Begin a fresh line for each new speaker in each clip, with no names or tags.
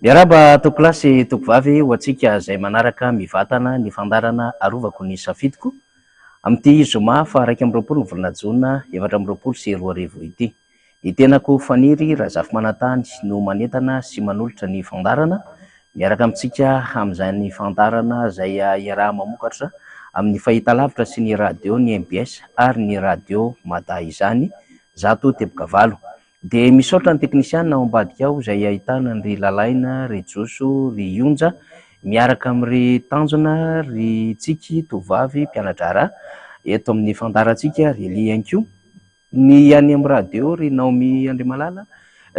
Miaraba tokolasy tokovavy ho antsika izay manaraka mivatana ny fandarana arovako ny safidiko amin'ity zoma fa 1 volana jona 2024 ity. Itenako faniry Razafy Manantany no manentana sy manolotra ny fandarana miaraka amintsika amin'izany fandarana izay iaraha mamokatra amin'ny fahitalavitra sy ny radio ny MBS ary ny radio Mada izany zato teboka valo. Dia misaotra ny teknisianina ao ambadika ao izay ahitana ry Lalaina, ry Joso, ry Onja miaraka amin'ry Tanjona, ry Tsiky tovavy mpianadrara eto amin'ny fandarantsika, ry Li Anko, ny any amin'ny radio ry Naomi Andrimalala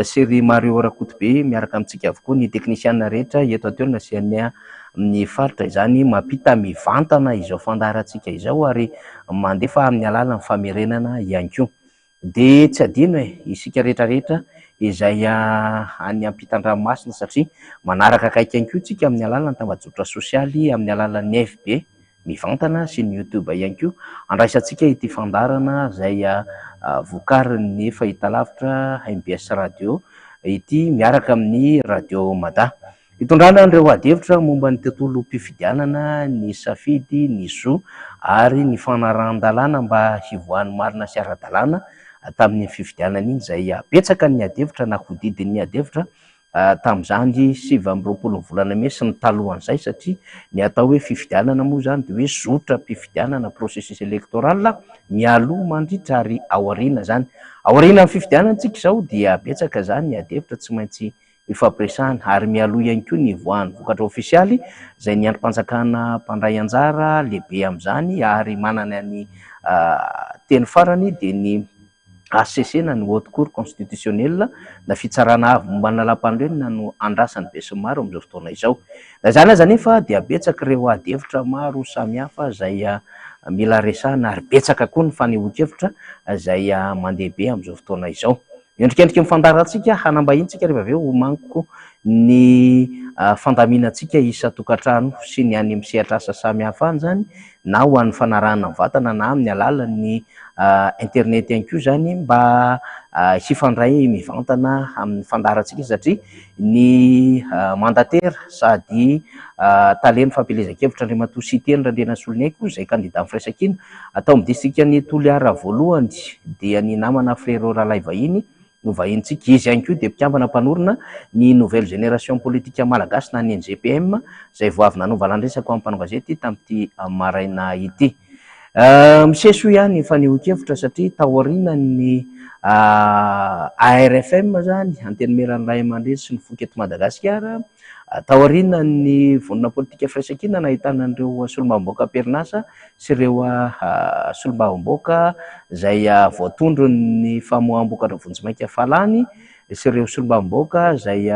sy ry Mario Rakotobe miaraka amintsika avokoa ny teknisianina rehetra eto an-toerana sy any amin'ny faritra izany mampita mivantana izao fandarantsika izao ary mandefa amin'ny alalan'ny famerenana ihany koa. Dia tsy adino isika rehetrarehetra izay any ampitan-dranomasina satria manaraka akaiky ihany koa tsika amin'ny alalan'ny tambazotra sosialy, amin'ny alalan'ny FB mivantana sy ny YouTube ihany koa andraisantsika ity fandarana izay vokarin'ny fahitalavitra MBS radio ity miaraka amin'ny radio Mada. Hitondrana ireo adevitra momba ny tontolo mpifidianana, ny safidy, ny zo ary ny fanaran-dalàna mba hivoahan'ny marina sy ara-dalàna tamin'ny fifidianana iny izay betsaka ny adevitra na hodidin'ny adevitra tamin'izany 27 volana May sy ny talohan'izay satria ny atao hoe fifidianana moa zany dia hoe zotra mpifidianana processus électoral mialoha mandritra ary aoriana zany. Aoriana amin'ny fifidianana antsika izao dia betsaka zany ny adevitra tsy maintsy ifampiresahana ary mialoha ihany koa ny voahan'ny vokatra ofisialy izay ny androm-panjakana mpandray anjara lehibe amin'izany ary manana ny teny farany dia ny ACC na ny Haute Cour constitutionnelle na fitsarana avy momba ny lalam-pandrenona no andrasany be sy maro amin'izao fotoana izao. Na zany aza nefa dia betsaka ireo adevitra maro samihafa izay mila resahana ary betsaka koa ny fanehoan-kevitra izay mandeha amin'izao fotoana izao. Endrikendriky mifandarantsika hanambahintsika rehefa avy eo homaniko ny fandaminantsika isa-tokantrano sy ny any amin'ny sehatra asa samihafa any zany na ho an'ny fanarahana vatana na amin'ny alalan'ny internet ihany koa zany mba hifandray mivantana amin'ny fandarantsika satria ny mandatera sady taleny fampelezan-kevitra Andriamatoa Siteny Randrena Soloneko izay kandida amin'ny firaisakina atao amin'ny distrikan'ny Toliara voalohany dia ny namana Frérot Ralay vahiny no vahintsika izy ihany koa dia mpikambana mpanorona ny nouvelle génération politique malagasy na ny NGPM izay vao avy nanova landresako amin'ny mpanao gazety tamin'ity maraina ity. Miseso ihany fanehoan-kevitra satria taoriana ny ARFM zany anteny meran'Ray Aman-dreny sy ny Foketo Madagasikara, taoriana ny vonona politika firaisakina nahitana an'ireo solombavamboaka Perinasa sy ireo solombavamboaka izay voatondro ny famoaham-boakatra Vonjimaika Falany sy ireo solombavamboaka izay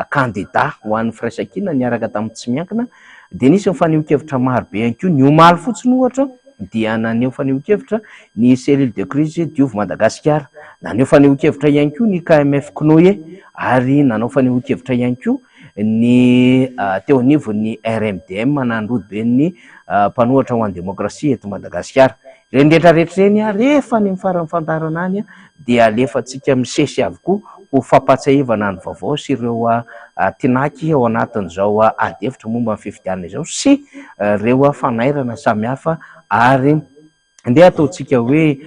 kandida ho an'ny firaisakina niaraka tamin'ny tsy miankina. Dia nisy ny fanehoan-kevitra maro be ihany koa. Ny omaly fotsiny ohatra dia naneho fanehoan-kevitra ny cellule de crise Diovo Madagasikara, naneho fanehoan-kevitra ihany koa ny KMF Knoe ary nanao fanehoan-kevitra ihany koa ny teo anivon'ny RMDM nandrody be ny mpanohatra ho an'ny demokrasia eto Madagasikara. Ireny rehetrarehetra ireny rehefa ny faran'ny fandarana any dia alefantsika misesy avokoa ho fampatsahivana ny vaovao sy ireo tinaky ao anatin'izao adevitra momba ny fifidianana izao sy ireo fanairana samihafa ary ndeha ataontsika hoe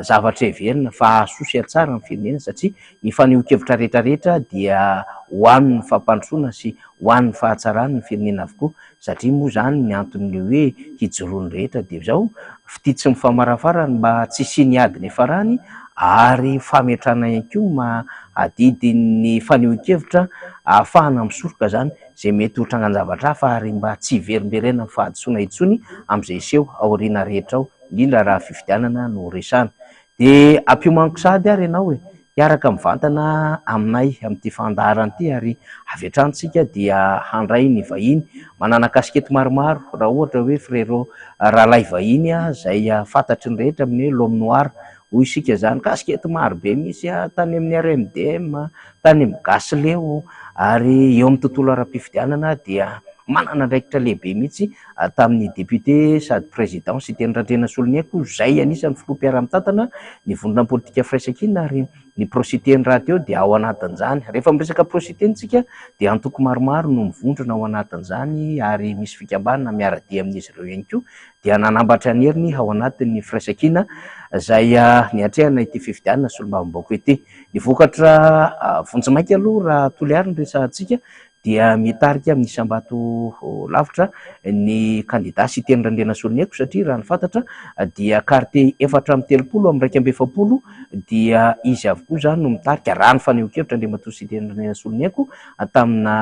zavatra heverina fa ahasoa tsara ny firenena satria ny fanehoan-kevitra rehetrarehetra dia ho an'ny fampandrosoana sy ho an'ny fahatsarany ny firenena avokoa satria moa zany ny antony hoe hijoroany rehetra dia izao fititsy mifamarafara mba tsy siny adiny efarany ary fametrana ihany koa mahadidy ny fanehoan-kevitra ahafahana misoroka zany izay mety ho trangan-javatra hafa ary mba tsy hiverimberena ny fahadisoana intsony amin'izay seho aoriana rehetra ao indrindra raha fifidianana no resahana. Dia ampiomaniko sady ary ianao hiaraka mivantana aminay amin'ity fandarana ity ary avy hatranintsika dia handray ny vahiny manana kasikety maromaro raha ohatra hoe Frérot Ralay vahiny izay fantatry ny rehetra amin'ny hoe l'homme noir hoy isika zany. Kasikety maro be misy tany amin'ny RMDM, tany amin'ny Gasy Leo ary eo amin'ny tontolo ara-pifidianana dia manana andraikitra lehibe mihitsy tamin'ny député sady président sy teny Randrena Soloniaiko, zay anisan'ny filoham-piara-mitantana ny vondrona politika firaisan-kina, ary ny prositeny raha teo dia ao anatin'izany. Rehefa miresaka prositeny tsika dia antoko maromaro no mivondrona ao anatin'izany, ary misy fikambanana miara-dia amin'izy ireo ihany koa dia nanambatra ny heriny ao anatin'ny firaisan-kina zay niatrehana ity fifidianana solombavambaoko ity. Ny vokatra vonjimaika aloha raha Toliary ny resahantsika dia mitarika amin'ny Isam-bato lavitra ny candidat sy teny Randrena Soloniaiko, satria raha ny fantatra dia quartier 430 amin'ny 140 dia izy avokoa zany no mitarika raha ny fanehoan-kevitra Andriamatoa sy teny Randrena Soloniaiko tamina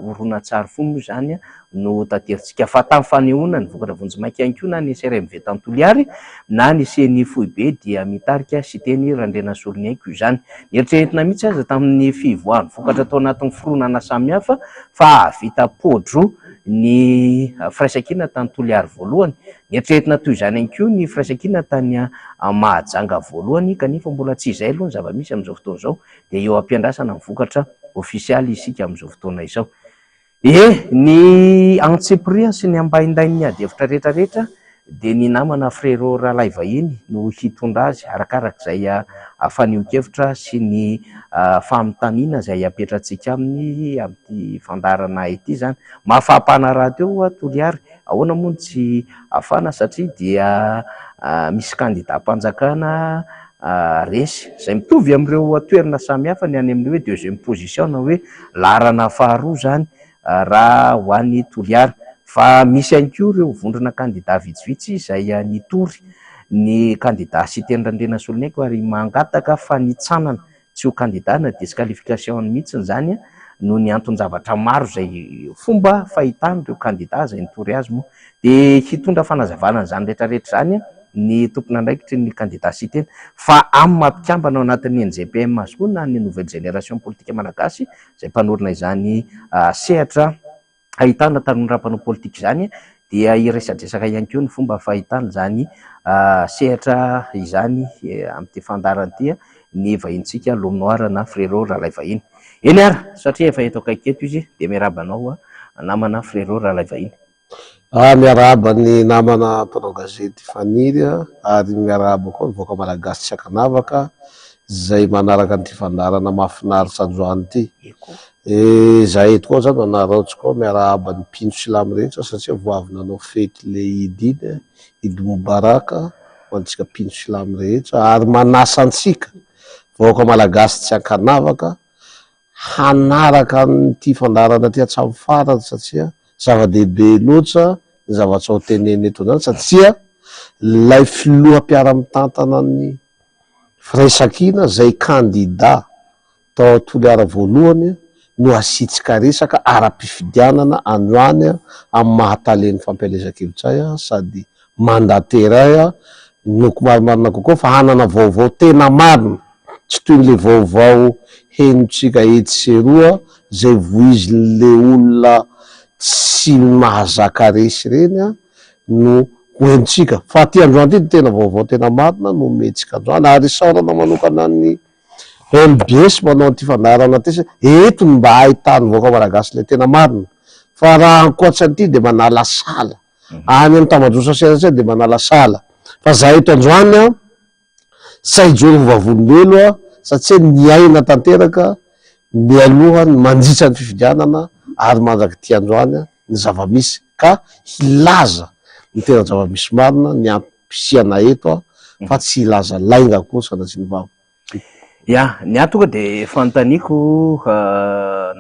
horonan-tsary fono zany no tanterintsika. Fa tamin'ny fanehoana ny vokatra vonjimaika ihany koa na ny SRMV tany Toliary na ny CNI Fohibe dia mitarika sy teny Randrena Soloniaiko izany. Eritreretina mihitsy aza tamin'ny fivoahan'ny vokatra tao anatin'ny fironana samihafa fa vita podro ny firaisan-kina tany Toliary voalohany. Eritreretina toy izany ihany koa ny firaisan-kina tany Mahajanga voalohany, kanefa mbola tsy izay aloha ny zava-misy amin'izao fotoana izao, dia eo am-piandrasana ny vokatra ofisialy isika amin'izao fotoana izao. Ny antseporia sy ny ambaindain'ny adihevitra rehetrarehetra dia ny namana frérot Ralay vahiny no hitondra azy arakarak'izay fanehoan-kevitra sy ny famitaniana izay apetratsika amin'ny fandarana ity zany. Mahafampana raha teo Toliary, ahoana moa tsy afana, satria dia misy candidat-mpanjakana resy izay mitovy amin'ireo toerana samihafa ny any amin'ny hoe deuxième position na hoe larana faharoa zany raha ho an'ny Toliary. Fa misy ihany koa ireo vondrona candidat vitsivitsy izay nitory ny candidat sy teny Randrena Soloniaiko ary mangataka fa nitsanana tsy ho candidat na disqualification mihitsy zany no ny anton-javatra maro izay fomba fahitana ireo candidat izay nitory azy moa. Dia hitondra fanazavana zany rehetrarehetra zany ny tompony andraikitry ny candidat sy teny, fa amin'ny mampikambana ao anatin'ny NGPM azy koa na ny nouvelle génération politique malagasy izay mpanorina izany sehatra ahitana tanora-panao politika izany, dia iresadresaka ihany koa ny fomba fahitana izany sehatra izany amin'ity fandarana ity ny vahintsika Lomnoir na frérot Ralay vahiny. Eny ara, satria efa eto akaiky eto izy dia miarabanao namana frérot Ralay vahiny.
Miaraba ny namana mpanao gazety Faniry ary miaraba koa ny voaka malagasy tsy akanavaka zay manaraka nyity fandarana mahafinaritra androany ity. Zahay eto koa zany manaraotsy koa miaraba ny mpino silamo rehetra satria voavy nanao fety le Idy Mobaraka ho antsika mpino silamo rehetra, ary manasa antsika voaka malagasy tsy akanavaka hanaraka nyity fandarana ty hatramin'ny farany, satria zava-dehibe loatra ny zavatra ho teneny eto zany, satria lay filoham-piara-mitantana ny firaisan-kina zay candidat tao Toliara voalohany no asitsika resaka ara-pifidianana androany amin'ny mahataleny fampielezan-kevitray sady mandateray noko marimarina kokoa fa hanana vaovao tena marina, tsy toy le vaovao henontsika etsy seroa zay voizin'le olona tsy mahazaka resy reny no hoentsika. Fa ty androany ty tena vaovao tena marina no metsika androany, ary saorana manokana ny LBS manao an'ity fandarana ty eto ny mba ahitany voaka malagasy le tena marina. Fa raha ankoatsy an'ity de manala sala any amin'ny tambadrosa serasera de manala sala. Fa zahay eto androany saijoro vavolombelo satria niaina tanteraka mialoha ny mandritra ny fifidianana ary mandraky ty androany ny zava-misy ka hilaza ny tena zava-misy marina ny ampisiana eto fa tsy hilaza lainga koa sanatsy ny vava.
Ya, ny ahy tonga de fanontaniako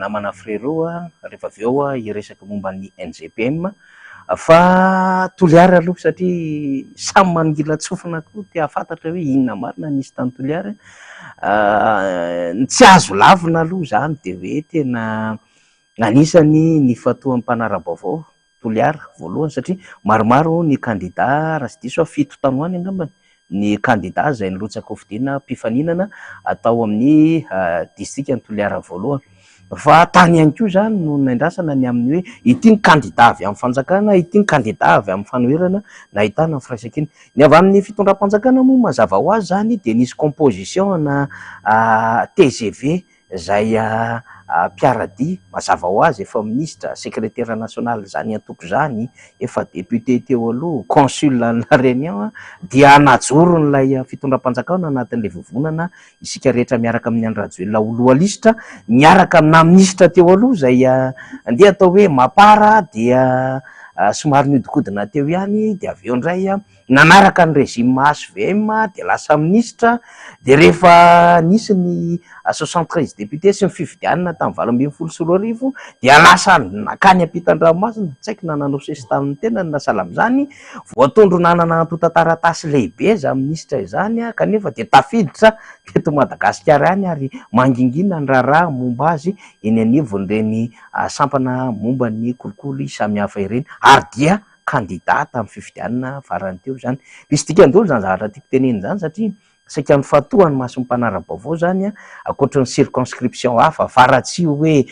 namana frérot rehefa avy eo iresaka momba ny NGPM fa Toliary aloha, satria samy manongila tsofina koa ty ahafantatra hoe inona marina nisy tany Toliary. Tsy azo lavina aloha zany de hoe tena anisany ny fatoan'ny mpanara-baovao Toliary voalohany, satria maromaro ny candidat raha sy diso 7 tanoany angambany ny candidat izay nilotsaka hofidiana mpifaninana atao amin'ny distrikta ny Toliara voalohany. Fa tany ihany koa zany no naindrasana ny amin'ny hoe ity ny candidat avy amin'ny fanjakana, ity ny candidat avy amin'ny fanoherana na ahitana amin'ny firaisan-kina. Ny avy amin'ny fitondram-panjakana moa mazava ho azy zany de nisy composition na TGV zay mpiaradia mazava ho azy efa ministra secrétaire national zany antoko zany, efa député teo aloha, consul na réunion dia najoro n'lay fitondram-panjakana anatin'le vovonana isika rehetra miaraka amin'ny Andradjoelina oloalistra miaraka amina ministra teo aloha zay andeha atao hoe mapara dia somary niodikodina teo ihany, de avy eo indray nanaraka ny régime HVM de lasa ministra, de rehefa nisy ny 73 député sy ny fifidianana tamin'ny 2024 dia lasa nakany ampitan-dranomasina, tsy haiko na nanao sesy tamin'ny tenany na sahala am'izany, voatondro nanana antota-taratasy lehibe za ministra izany kanefa de tafiditra teto Madagasikara any ary mangingina ny raharaha momba azy eny anivon'ireny sampana momba ny kolikoly samihafa ireny, ary dia kandidata amin'ny fifidianana farany teo zany. Misy dikandolo zany zavatra tiako teneny zany satria saika ny fatohany maso ny mpanara-baovao zany akoatra ny circonscription hafa faratsy hoe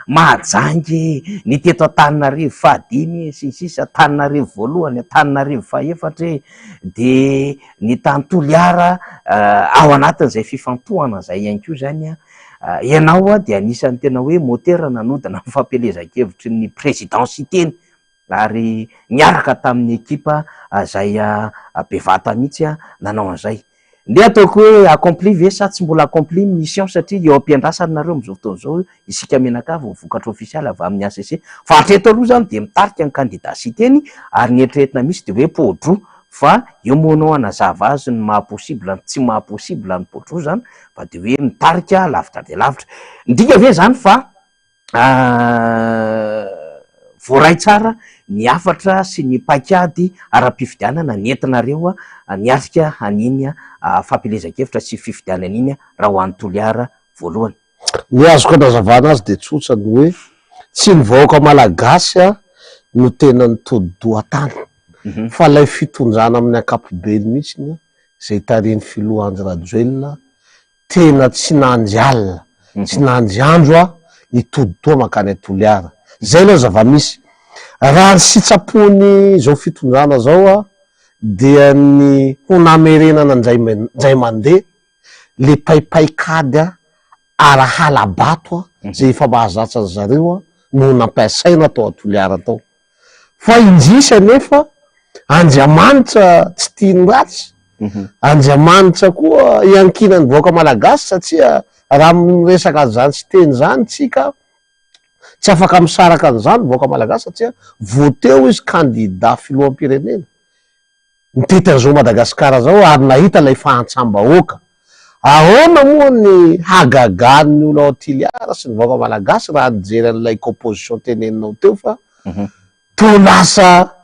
Mahajangy ny teto Antananarivo fahadimy sy sisa, Antananarivo voalohany, Antananarivo fahaefatra, de ny tany Toliara ao anatin'izay fifantohana zay ihany koa zany ianao dia anisan'ny tena hoe motera nanodina ny fampelezan-kevitry ny présidensiteny ary niaraka tamin'ny ekipa zay bevata mihitsy nanao an'izay. Nde ataoko hoe accompli ve sa tsy mbola accompli mission satria eo am-piandrasany nareo am'izao fotoana izao isika menakavy vokatra ofisialy avy amin'ny ACC, fa hatreto aloha zany de mitarika ny candidatsiteny ary ny eritreretina misy de hoe podro, fa eo moanao anazava azy ny mahaposible ny tsy mahaposible ny podro zany, fa de hoe mitarika lavitra de lavitra. Ndika ve zany fa voaray tsara ny afatra sy ny paikady ara-pifidianana nentinareo niatrika an'iny fampelezan-kevitra sy fifidianana iny raha ho an'ny Toliara voalohany.
Ny azoko anazavana azy de tsotra ny hoe tsy ny vahoaka malagasy no tena nitodi-dohatany, fa lay fitondrana amin'ny ankapobeny mihitsy zay tariny filoha Andry Rajoelina tena tsy nandy alina, tsy nandy andro nitodi-doha makany Toliara. Zay aloha zava-misy. Raha ny sitrapony zao fitondrana zao dia ny honamerenana nzay mandeha le paipaikady ara-halabato zay efa mahazatra an zareo no nampiasaina atao Toliara tao. Fa indrisy anefa Andriamanitra tsy tiany ratsy, Andriamanitra koa iankinany vahoaka malagasy satria raha miresaka zany sy teny zany tsika tsy afaka misaraka an'izany vahoaka malagasy satria voateo izy candidat filoham-pirenena nitety an'izao Madagasikara zao ary nahita lay fahantsam-bahoaka. Ahoana moa ny hagagan'ny olo ao Toliara sy ny vahoaka malagasy raha nijery an'ilay composition teneninao teo fa to lasa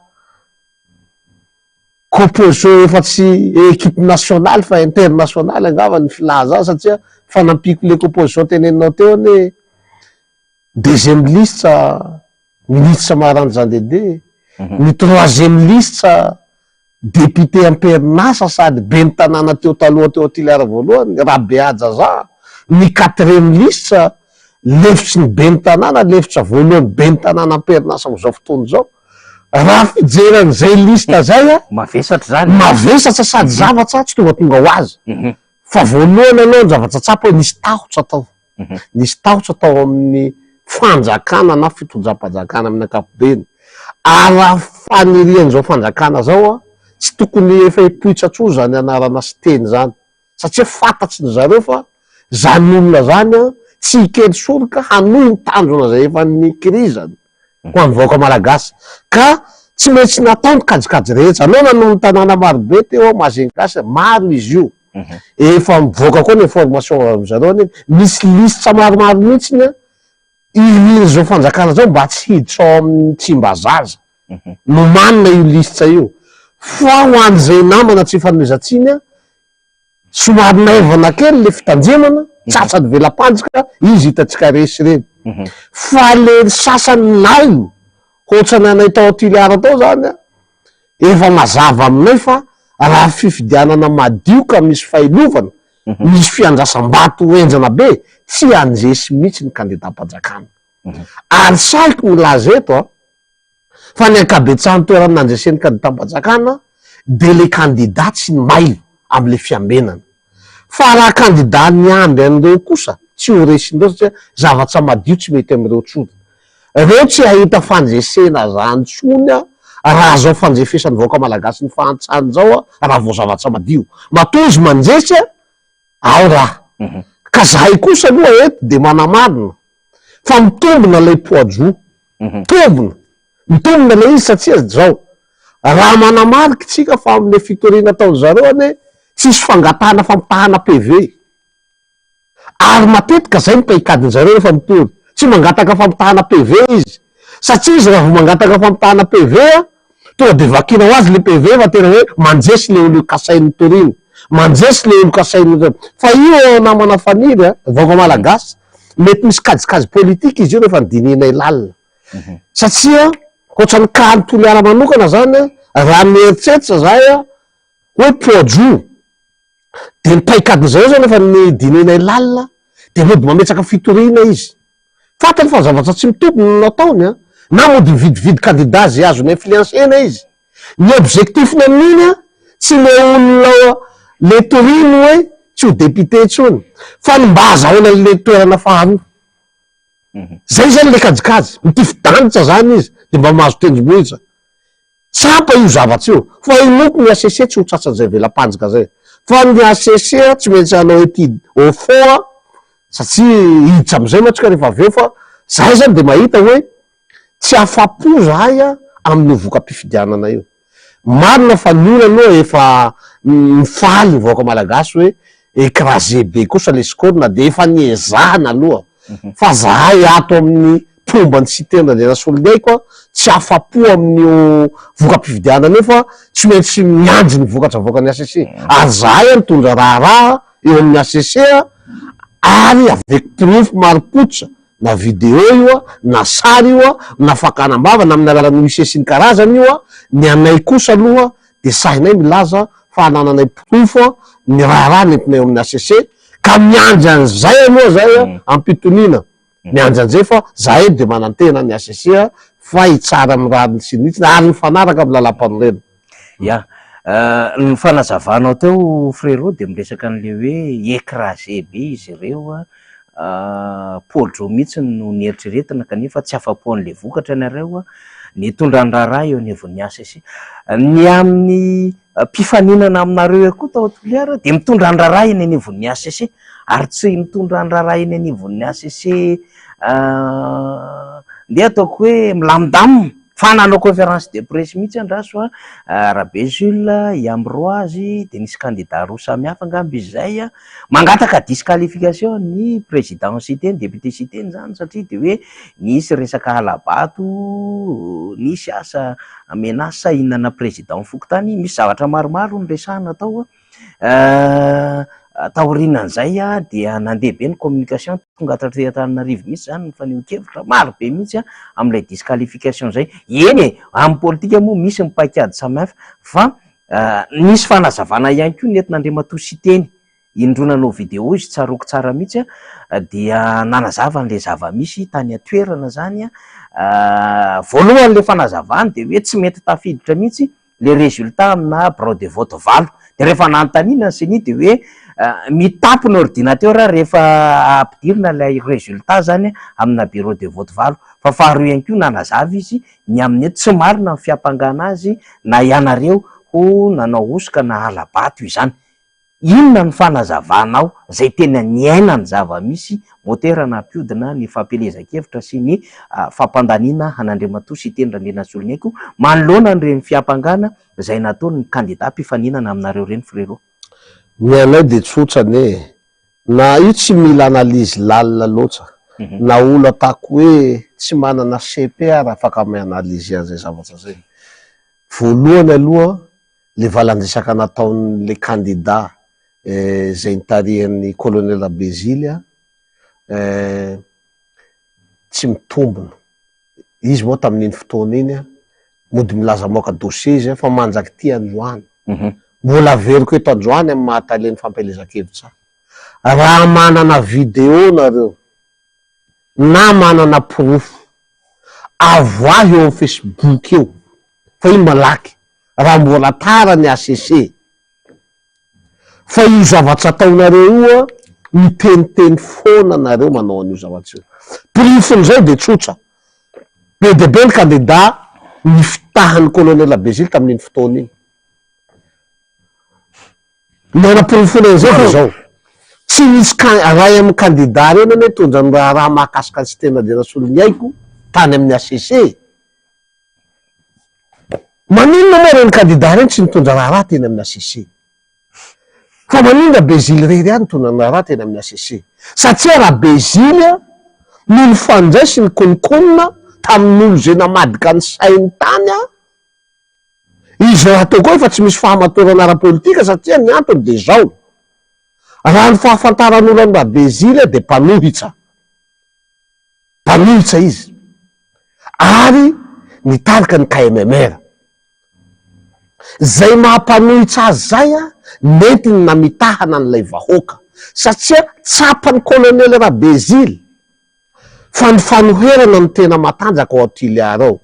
composition efa tsy équipe nationale fa internationale angava ny filaza satria fanampiko le composition teneninao teo ane deuxième liste ministre Marandrandede, ny troisième liste député amperinasa sady ben'ny tanàna teo taloha teo Toliara voalohany Rabeajaza, ny quatrième liste lefitry ny ben'ny tanàna, lefitra voalohany ben'ny tanàna amperinasa am'izao fotoana zao. Raha fijeran'izay liste zay
mavesatra zany,
mavesatra sady zavatra tsy tonga ho azy. Fa voalohany aloha ny zavatra tsapa hoe nisy tahotra tao, nisy tahotra tao amin'ny fanjakana na fitondram-panjakana amin'ny ankapobeny. Ara fanirian'izao fanjakana zao tsy tokony efa hipoitra tro zany anarana sy teny zany satria fantatsy ny zareo fa zany olona zany tsy hikely soroka hanohy ny tanjona zay efa nikirizany ho an'ny vahoaka malagasy, ka tsy maintsy natao ny kajikajy rehetra. Anao nanao ny tanàna marobe teo Majunga maro izy io, efa mivoaka koa ny information am'zareo any misy lisitra maromaro mihitsy iny zao fanjakana zao mba tsy hiditra ao amin'ny Tsimbazaza no manina io lisitra io. Fa ho an'izay namana tsy fanomezantsiny somary naivana kely le fitandremana tsatsady velam-panjaka izy hitatsika resy reny. Fa le sasany nainy ohatrany anay tao Toliara tao zany efa mazava aminay fa raha fifidianana madio ka misy fahilovana, misy fiandrasam-bato enjana be, tsy anjesy mihitsy ny candidat-panjakana. Ary saiko milaza eto fa ny ankabetsahany toerana nandresen'ny candidat-panjakana de le candidat tsy ny mailo am'le fiambenana. Fa raha candidat niamby an'ireo kosa tsy ho resindreo satria zavatra madio tsy mety am'ireo tsony. Reo tsy ahita fanjesena zany tsony raha zao fanjefesan'ny vahoaka malagasy ny fahantsany zao raha vao zavatra madio. Matoa izy manjesy ao raha. Ka zahay kosa aloha eto de manamarina fa mitombina lay poids. Mitombina le izy satria zao raha manamariky tsika fa amile fitoriana ataony zareo ane tsisy fangatahana fampitahana PV ary matetika zay mipaikadiny zareo rehefa mitory tsy mangataka fampitahana PV izy satria izy raha vo mangataka fampitahana PV tonga de vakinao azy le PV fa tena hoe manjesy le olo kasainy toriny, manjesy le olo kasainy fa io namana faniry vaoaka malagasy mety misy kajikajy politika izy io rehefa nidininay lalina satria ohatrany kaly toliara manokana zany raha mieritseritra zay hoe poids de mipaikadiny zareo zany rehefa nidininay lalina de mody mametsaka fitoriana izy fatany fa zavatra tsy mitombina no nataony na mody mividividy candidat zay azony influencena izy ny objectifny amin'iny tsy le olona le torino hoe tsy ho député tsony fa ny mba azahoana le toerana faharoa zay zany le kajikajy mitifidanitra zany izy de mba mahazo tendrombohitra tsapa io zavatra io fa inoko ny ACC tsy ho tsatsan'izay velam-panjika zay fa ny ACC tsy maintsy hanao étude au fond satria hiditra am'izay matsika rehefa aveo fa zahay zany de mahita hoe tsy afa-po zahay amin'ny voka-pifidianana io. Marina fa ny olo aloha efa mifaly vahoaka malagasy hoe écrasé be kosa le scorona de efa niezahana aloha fa zahay ato amin'ny pombany citerne de la Solidaiko tsy afa-po amin'io voka-pifidianana io fa tsy maintsy miandry ny vokatra voakany ACC ary zahay mitondra raha eo amin'ny ACC ary avec proof maro-pototra na video io na sary io na fakanam-bava na amin'ny alalan'ny OIC sy ny karazany io ny anay kosa aloha de sahinay milaza fa anananay proof ny raha nentinay eo amin'ny ACC ka miandry an'izay aloha zay ampitonina miandry an'izay fa zahay de manantena ny ACC fa hitsara amin'ny raha sinitsina ary ny fanaraka amin'ny lalam-panorena.
Ny fanazavanao teo frérot de miresaka an'le hoe écrasé be izy ireo pojo mihitsy no nieritreretina kanefa tsy afa-po an'le vokatra nareo ny tondrany raharaha eo anivon'ny ACC ny amin'ny mpifaninana aminareo koa tao Toliara de mitondra ny raharaha eny anivon'ny ACC ary tsy mitondra ny raharaha eny anivon'ny ACC nde ataoko hoe milamindamina fa nanao conférence de presse mihitsy andraso Rabe Jules Ambroise de nisy candidat roa samy hafa angamby izy zay mangataka disqualification ny président cité député cité zany satria de hoe nisy resaka alabato nisy asa menasa inana président Fokontany misy zavatra maromaro nyresahana tao taorinan'izay dia nandeha be ny communication tonga Antananarivo mihitsy zany mifaneho-kevitra maro be mihitsy amin'ilay disqualification zay eny amin'ny politika moa misy mipaikady samy hafa fa nisy fanazavana ihany koa ny entin'Andriamatoa Siteny indronanao video izy tsaroko tsara mihitsy dia nanazava n'le zava-misy tany atoerana zany voalohan'le fanazavany de hoe tsy mety tafiditra mihitsy le résultat amina bureau de vote valo de rehefa nanontaniana sy ny de hoe mitapo ny ordinateur rehefa ampidirina lay résultat zany amina bureau de vote valo fa faharoa ihany koa nanazava izy ny amin'ny tsy marina ny fiampangana azy na ianareo ho nanao osika na alabato izany. Inona ny fanazavanao zay tena niaina ny zava-misy motera na ampiodina ny fampelezan-kevitra sy ny fampandaniana an'Andriamatoa Sy Tendrandrena Solonyaiko manoloana nyreny fiampangana zay nataony ny candidat mpifaninana aminareo reny frérot.
Ny anay de tsotrany na io tsy mila analyse lalina loatra na olo atako hoe tsy manana CPR afaka ame analyse an'izay zavatra zay. Voalohany aloha le valandresaka nataon'le candidat zay nitarihan'ny colonel Bézily tsy mitombona izy moa tamin'iny fotoana iny mody milaza moka dossier izy fa manjaky ty Androany mbola veriko eto Androany amin'ny mahataleny fampelezan-kevitra raha manana video nareo na manana proof avoahy eo amin'ny Facebook eo fa iny malaky raha mbola tara ny ACC fa io zavatra ataonareo io miteniteny foana nareo manao an'io zavatsy io. Prifon'izay de tsotra. Be de be ny candidat ny fitahan'ny colonel Bézile tamin'iny fotoana iny. Mana prifon'izay fa zao. Tsy misy ray amin'ny candidat reny ane tondra ny raha mahakasika ny système de rasolo ny haiko tany amin'ny ACC. Maninona moa reny candidat reny tsy mitondra raha teny amin'ny ACC. Fa maninona Bézile rery ihany mitondra ny raha teny amin'ny ACC. Satria raha Bézile no nifandray sy ny konikonina tamin'olo zay namadika ny sainy tany izy atao koa efa tsy misy fahamatorana ara-politika satria ny antony de zao. Raha ny fahafantaran'olo amin'ny Bézile de mpanohitsa. Mpanohitsa izy. Ary nitarika ny KMMR. Zay mahampanohitsa azy zay mety na mitahana n'ilay vahoaka. Satria tsapany colonel Bézile fa ny fanoherana ny tena matanjaka ao Auxiliary ao.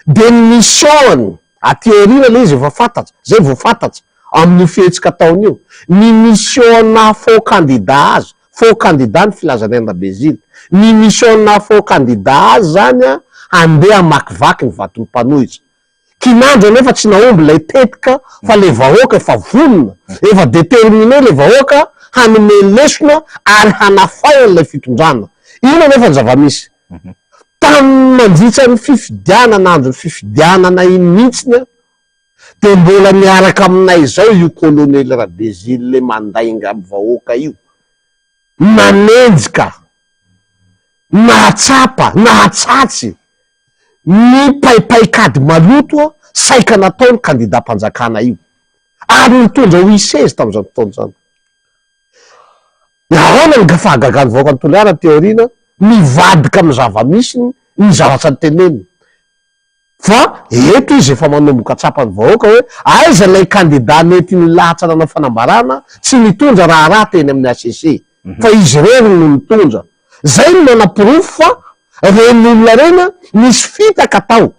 De ny mission aty aoriana le izy efa fantatsa, zay vao fantatsa amin'ny fihetsika taon'io. Ny mission faux candidat azy, faux candidat ny filazanena Bézile. Ny mission faux candidat azy zany andeha amakivaky ny vaton'ny mpanohitsa. Kinandro nefa tsy naomby lay tetika fa le vahoaka efa vonona, efa déterminé le vahoaka hanome lesona ary hanafay an'ilay fitondrana. Ino nefa ny zava-misy. Tamin'ny mandritra ny fifidianana andro ny fifidianana iny mihitsiny de mbola miaraka aminay zao io colonel Bézile le mandainga amin'ny vahoaka io. Nanenjika, nahatsapa, nahatsatsy ny paipaikady maloto saika nataony candidat mpanjakana io. Ary nitondra OICZ tamin'izany fotoana zany. Ahoana ny fahagagan'ny vahoaka ny Toliara teoriana mivadika amin'ny zava-misy ny zavatra ny teneniny. Fa eto izy efa manomboka tsapany vahoaka hoe aiza lay candidat nety ny lahatra nanao fanambarana tsy nitondra raha teny amin'ny ACC. Fa izy rery no nitondra. Zay no mana-proof fa ren'olona reny misy fitaka tao.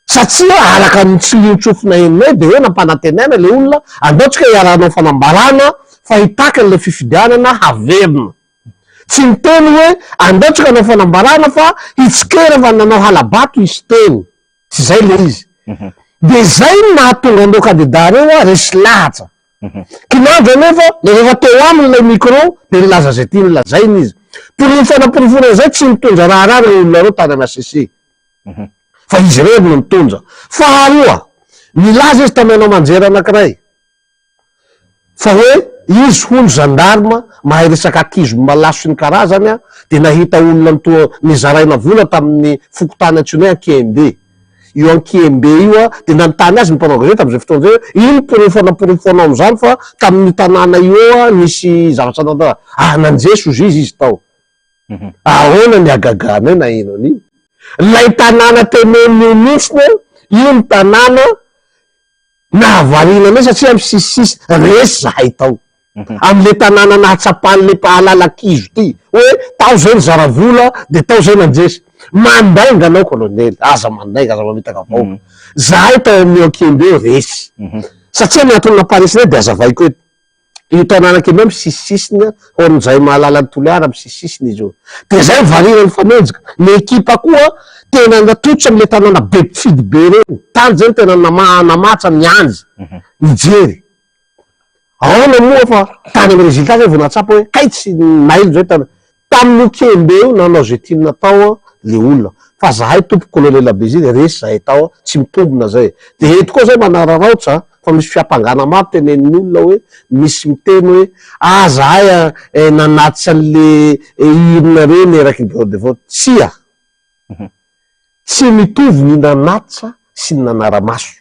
Satria araka ny tsy liotsofina enay de hoe nampanantenaina le olona andaotsika iaranao fanambarana fa hitaka n'le fifidianana haverina. Tsy miteny hoe andaotsika anao fanambarana fa hitsikera fa nanao halabato izy teny. Tsy zay le izy. De zay nahatonga andreo candidat reo resy lahatra. Kinandro anefa le rehefa teo aminy le micro de nilaza zay ty nilazainy izy. Fanamporofona zay tsy mitondra raha le olona reo tany amin'ny ACC. Fa izy rery no mitondra. Faharoa, nilaza izy taminao manjera anankiray. Fa hoe izy hono gendarme mahay resaka akizo malaso ny karazany de nahita olona nizaraina vola tamin'ny fokotany antsoina hoe Kiembe. Io an Kiembe io de nanontany azy ny mpanao gazety am'izay fotoana zay ino porofonao am'izany fa tamin'ny tanàna io nisy zavatra natao. Nanjeso izy tao. Ahoana ny agagana na ino an'iny. Lay tanàna teneniny mihitsiny io ny tanàna nahavarina satria amin'ny sisisy resy zahay tao. Am'le tanàna nahatsapan'le mpahalalakizo ty hoe tao zay nizara vola de tao zay nanjesy. Mandainga anao colonel, aza mandainga, aza mamitaka vahoaka. Zahay tao amin'ny Kiembe resy. Satria miantony namparesina de azavaiko hoe io tanàna Kiembe amin'ny sisisiny hoan'izay mahalala ny Toliara amin'ny sisisiny izy io. De zay varina ny fanenjika. Ny ekipa koa tena natotsa am'le tanàna be mpifidy be reny. Tany zay tena namatsa mianjy, mijery. Ahoana moa fa tany amin'ny résultat zay vao natsapa hoe kaitsy mailo zay tany. Tamin'io Kiembe io nanao zay tiany natao le olona. Fa zahay tompo colonel Bézile resy zahay tao tsy mitombona zay. De eto koa zay manararaotra fa misy fiampangana maro tenenin'ny olona hoe misy miteny hoe zahay nanatitra an'le irina reny eraky bureau de vote. Tsia. Tsy mitovy ny nanatitra sy ny nanara-maso.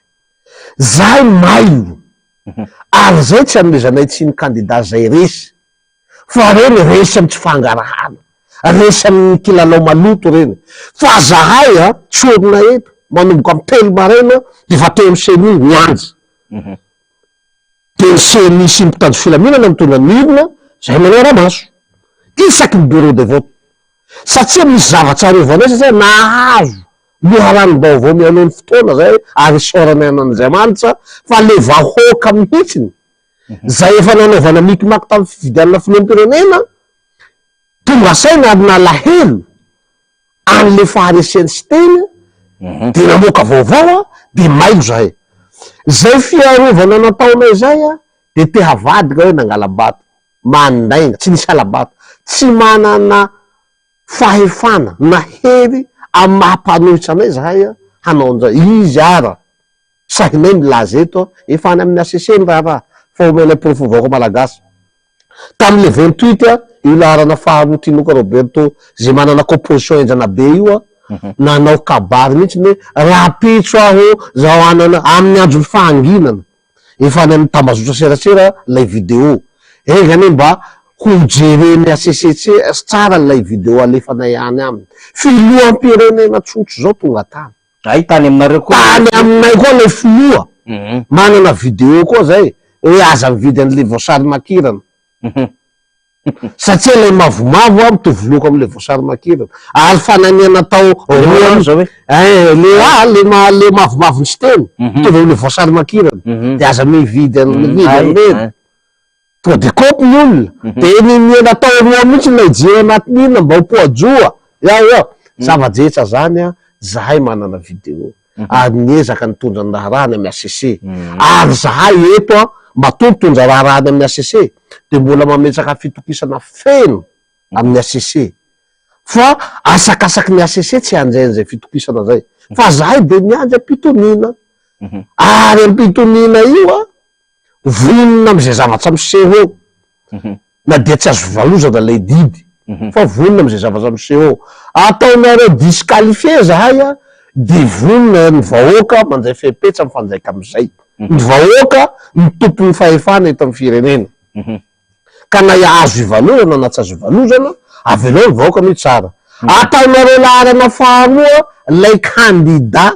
Zahay mailo. Ary zay tsy anomezanay tsy ny candidat zay resy. Fa reny resy amin'ny tsy fangarahana. Resy amin'ny kilalao maloto reny. Fa zahay tsorona eto manomboka amin'ny telo maraina de fa teo amin'ny seny mianjy. De ny seny sy mpitandro filaminana mitondra mirona zay manara-maso. Isaky ny bureau de vote. Satria misy zavatra arovana satria nahazo loharanom-baovao mialohan'ny fotoana zay ary isaorana an'Andriamanitra fa le vahoaka mihitsiny zay efa nanaovana mikimaky tamin'ny fividianana filoham-pirenena tonga saina ary nalahelo an'le fahareseny sy teny de namoaka vaovao a de mailo zahay zay fiarovana nataonay zay a de te havadika hoe nangala-bato mandainga tsy nisy ala-bato tsy manana fahefana na hery amy mahampanohitra anay zahay a hanao an'izay izy ara sahinay milaza eto efa any amin'ny aseseny raha fa omenay profo vaoaka malagasy tam'le 28 a ilarana faharoa Tinoka Roberto zay manana composition enjana be io a nanao kabary mihitsy hoe rapitso aho zao anana amin'ny andro fahanginana efa any amin'ny tambazotra serasera lay video egany mba ho jereny asesetse tsara lay video alefanay any aminy filoham-pirenena tsotro zao tonga tany
ay tany aminareo koa
tany aminay koa lay filoha manana video koa zay hoe aza mividy an'le voasary makirana satria lay mavomavo a mitovoloako am'le voasary makirana ary fananiana tao le mavomavo ny sy teny mitovy am'le voasary makirana de aza mividy an'le to de kopy ny olona de niniana tao roa mihitsy lay jiro anatin'inona mba ho poajoa ao zava-jetra zany a zahay manana video ary niezaka nitondra ny raharahany amy ACC ary zahay eto a mba tompitondra raharahany amin'ny ACC de mbola mametraka fitokisana feno amin'ny ACC fa asakasaky ny ACC tsy anjain'izay fitokisana zay fa zahay de niandry ampitonina ary ampitonina io a vonina am'izay zavatra miseho eo na dia tsy azo valozana lay didy fa vonina am'izay zavatra miseho eo ataonareo disqualifié zahay a de vonina ny vahoaka mandray fepetra mifanjaika am'izay ny vahoaka ny tompony fahefana eto amin'ny firenena ka na azo ivalozana na tsy azo ivalozana avelao ny vahoaka mihitsy tsara ataonareo laharana faharoa lay candidat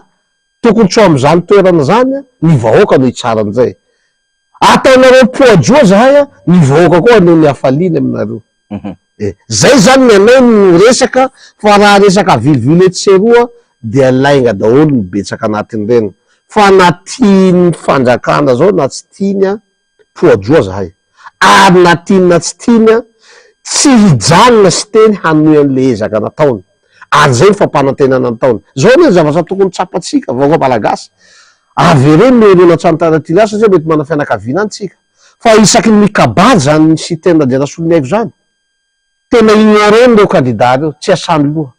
tokony tso am'izany toerana zany ny vahoaka no hitsaran'izay ataonareo poajoa zahay a ny vahoaka koa no ny hafaliany aminareo zay zany ny anay ny resaka fa raha resaka vilivily etseroa de alainga daholo ny betsaka anatin'ireny fa na tiany fanjakana zao na tsy tiany a poajoa zahay ary na tiany na tsy tiany a tsy hijanona sy teny hanoy an'le ezaka nataony ary zay ny fampanantenana nataony zao ny zavatra tokony tsapatsika vaoaka malagasy avy reny noelona tranotanatila satria mety mana fianakaviana any tsika fa isaky ny mikabady zany sy tena de rasolony haiko zany tena ignoreny reo candidat reo tsy asamy loha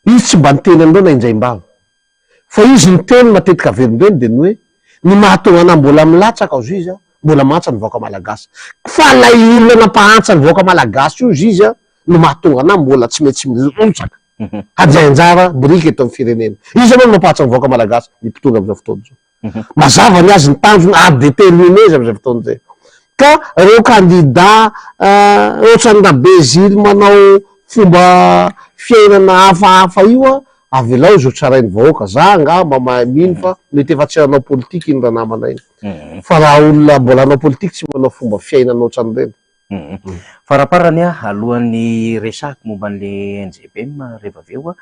izy tsy mba niteny andreo na indraimbava fa izy niteny matetika averindreny de ny hoe ny mahatonga ana mbola milatsaka ao izy a mbola mantsa ny vaoaka malagasy fa lay olona nampahantsa ny vaoaka malagasy io izy a no mahatonga ana mbola tsy mety tsy milotsaka hajainjara borika eto amin'ny firenena izy moa mampahantsa ny vaoaka malagasy ny mpitonga am'izao fotoana zao mazava ny azy ny tanjony ary déterminé am'izay fotoana zay ka reo candidat ohatrany rabezily manao fomba fiainana hafahafa io a avelao izy ho tsarainy vahoaka za nga mba mamino fa mety efa tsy anao politiky iny raha namana iny fa raha olona mbola anao politiky tsy manao fomba fiainana ohatran'ireny
faraparany a alohan'ny resaky momba an'le NGPM rehefa aveo a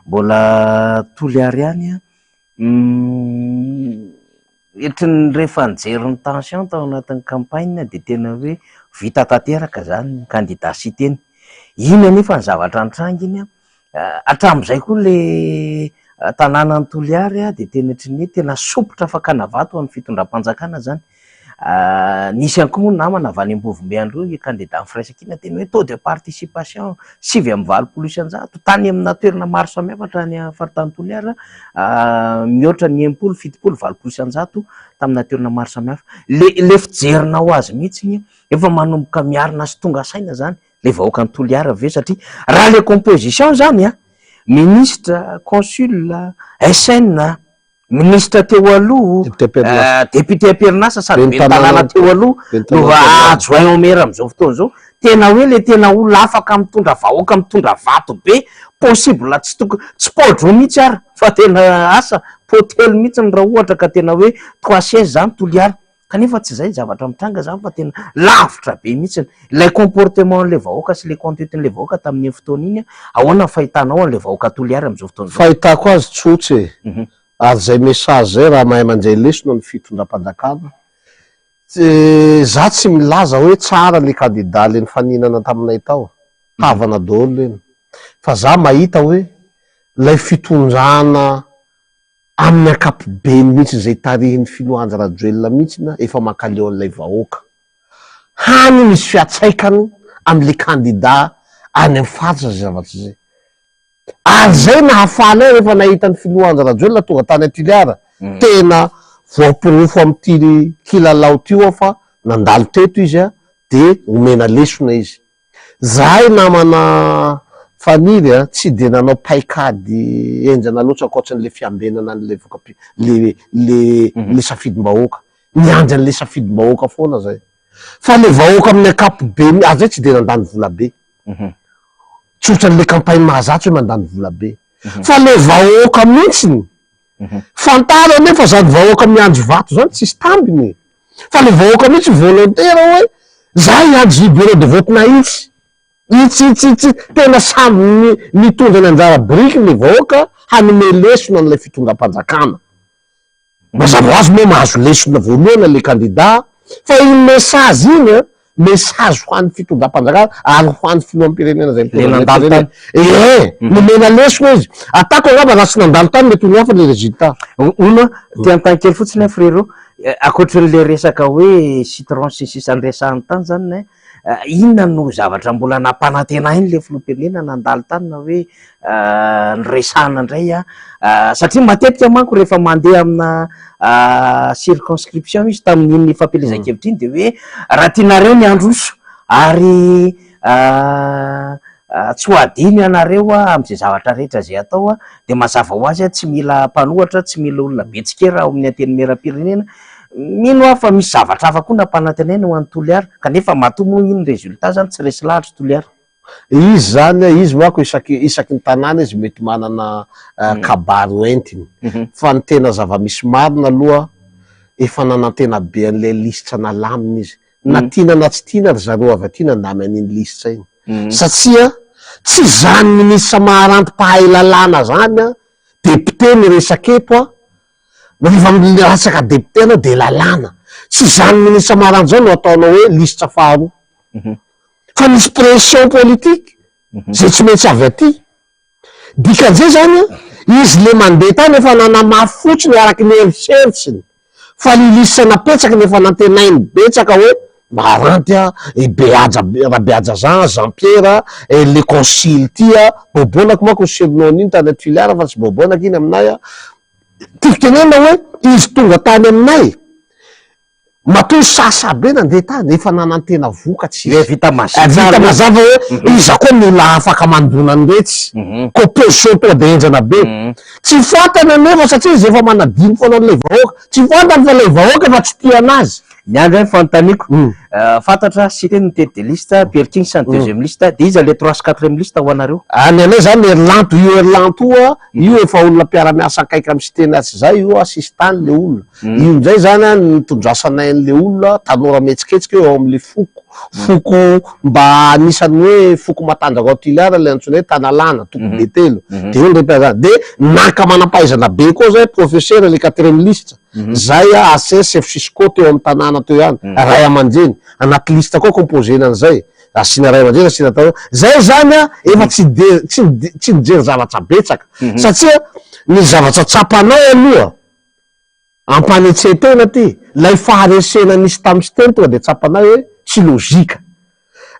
mbola toliary any a etriny rehefa nijery ny tension tao anatin'ny campagne de tena hoe vita tanteraka zany ny candidat sy teny iny anefa ny zavatra nitranginy a atram'izay koa le tanàna ny Toliary a de tena otriny hoe tena sopotra fakana vato amin'ny fitondram-panjakana zany nisy ihany koa moa namana avy any Ambovimbe andro i candidat firaisan-kina tena hoe taux de participation 9.4% isan-jato tany amina toerana maro samihafa trany faritany Toliary mihoatra ny 7.7% isan-jato tamina toerana maro samihafa le fijerina ho azy mihitsy efa manomboka miarina sy tonga saina zany le vahoaka ny Toliary ave satria raha le composition zany a ministre consul SN ministre teo aloha député am-perinasa sady be tanàna teo aloha no adjoint au maire am'izao fotoana zao tena hoe le tena olona afaka mitondra vahoaka mitondra vato be possible tsy podro mihitsy ary fa tena asa potely mihitsy ny raha ohatra ka tena hoe 316 zany Toliary kanefa tsy zay zavatra mitranga zany fa tena lavitra be mihitsy lay comportement an'le vahoaka sy le conduiten'le vahoaka tamin'ny fotoana iny ahoana fahitanao an'le vahoaka Toliary am'izao fotoana zao
fahitako azy tsotsy ary zay message zay raha mahay mandray lesona ny fitondram-panjakana za tsy milaza hoe tsara le kandida le nifaninana taminay tao havana daholo eny fa za mahita hoe lay fitondrana amin'ny ankapobeny mihitsy zay tarihin'ny Filoanja Rajoelina mihitsy na efa mankaleo an'ilay vahoaka hany misy fiatsaikany am'le kandida any amin'ny faritra zay zavatry zay ary zay nahafaly ahy rehefa nahita ny Filoanja Rajoelina tonga tany Antiliara tena voampirofo am'ty kilalao tio fa nandalo teto izy de omena lesona izy zahay namana faniry tsy de nanao paikady enjana loatra ankoatran'le fiambenana an'le le safidim-bahoaka niandry an'le safidim-bahoaka foana zay fa le vahoaka amin'ny ankapobeny azy zay tsy de nandany vola be tsotran'le campagne mahazatry hoe mandany vola be fa le vahoaka mihitsiny fantara nefa zany vahoaka miandry vato zany tsisy tambiny fa le vahoaka mihitsy volontaire hoe za iandry bureau de vote na itsy tena samby mitondra ny anjara biriky le vahoaka hanome lesona n'ilay fitondram-panjakana mazava hoazy moa mahazo lesona voalohana le kandida fa iny mesazy iny mesazy ho an'ny fitondram-panjakana ary ho an'ny filoham-pirenena zay nomena lesona izy atako angamba raha tsy nandalo tany mety ho hafa le résultat
ona tiantan kely fotsiny a frérot akoatrin'le resaka hoe citron sy sisany resahany tany zany inona no zavatra mbola nampanantenainy le filoham-pirenena nandalo tany na hoe nyresahana indray satria matetika manko rehefa mandeha amina circonscription izy tamin'iny fampelezan-kevitra iny de hoe raha tianareo ny androso ary tsy ho adiny anareo am'izay zavatra rehetra zay atao de mazava ho azy tsy mila mpanohatra tsy mila olona betsika raha amin'ny anteny meram-pirenena mino fa misy zavatra hafa koa nampanantenaina ho an'ny Toliara kanefa matomo iny résultat zany tsy resy lahatra Toliara
izy zany izy mako isaky ny tanàna izy mety manana kabary hoentiny fa ny tena zava-misy marina aloha efa nanantena be an'le lisitra nalamina izy na tiana na tsy tiana ry zareo avy aty nandamy an'iny lisitra iny satria tsy zany ministra maharanty-pahay lalàna zany député miresaketo rehefa milatsaka député anao de lalàna tsy zany ministra maharanty zao no ataonao hoe lisitra faharoa fa misy pression politique zay tsy maintsy avy aty dikan'izay zany izy le mandeha tany efa nanamafy fotsiny araky ny eritreritsiny fa lisitra napetsaky nefa nantenainy betsaka hoe maharanty Rabeaja Jean-Pierre le concile tia bobonako mako serinony iny tany Antiliara fa tsy bobonako iny aminay tifitenena hoe izy tonga tany aminay matoa sasa be nandeha tany efa nanantena vokatsy
vita
mazava hoe iza koa mila afaka mandonany retsy ko position to de enjana be tsy fantany anefa satria izy efa manadiny foana an'ilay vahoaka tsy fantany fa lay vahoaka efa tsy tia anazy
niandro any fanotaniko fantatra cité ny tête de liste Pierre King sy ny deuxième liste de izy le 3 4e liste ho anareo
any anay zany erlanto io efa olona mpiara-miasa akaiky amy sitenatsy zay io assistant le olona io nzay zany nitondrasanay an'le olona tanora metsiketsika eo am'le foko mba anisany hoe foko matanjaka Antiliara le antsona hoe tanalana toko be telo de io ndray de naka manam-pahaizana be koa zay professeur le 4e liste zay ACS Fisco teo amy tanàna teo ihany ray aman-dreny anaty lista koa composena an'izay asina ray aman-dreny asina tao zay zany efa tsy nijery zavatra betsaka satria ny zavatra tsapanao aloha ampanetsetena ty lay faharesena nisy tamy sy teny tonga de tsapanao hoe tsy lozika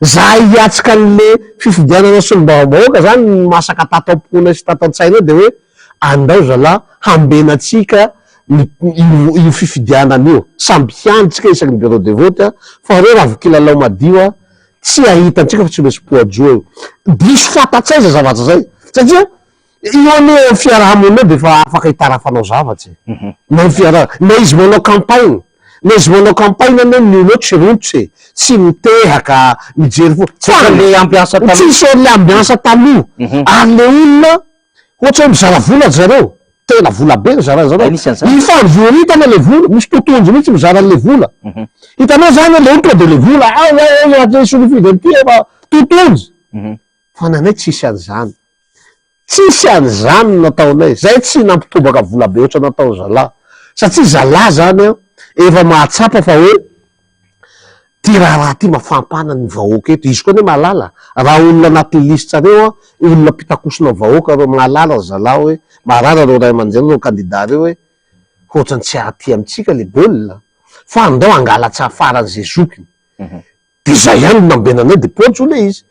za hiatsika an'le fifidianana solombavam-bahoaka zany ny masaka tatam-pona sy tatan-tsaina de hoe andao zala hambenatsika io fifidianana io samby hianitsika isaky ny bureau de vote fa reo raha vokilalao madio tsy ahitantsika fa tsy maintsy poajo eo diso fantatsaiza zavatra zay satria io ane fiarahamonina de fa afaka hitarafanao zavatsy na izy manao campagne ane nio tsy rontse tsy mitehaka mijery fo
le ambiansa
tsisy le ambiansa taloha ary le olona ohatra hoe mizara vola zareo tena vola be zareo ifandroany hitana le vola misy totonjo mihitsy mizara le vola hitanao zany le otra de le vola solifideny ty efa totonjo fa nanay tsisy an'zany tsisy an'zany nataonay zay tsy nampitobaka vola be oatra natao zala satria zala zany efa mahatsapa fa hoe ty raha ty mafampana ny vahoaka eto, izy koa ne mahalala raha olona anatin'ny lisitra reo olona pitakosina vahoaka reo mahalala zalahy hoe marara reo ray aman-dreny reo candidat reo hoe hoatrany tsy aty amitsika le baolina fa andao angalatsy afaran'izay zokiny de zay ihany nambenanay de potsy ole izy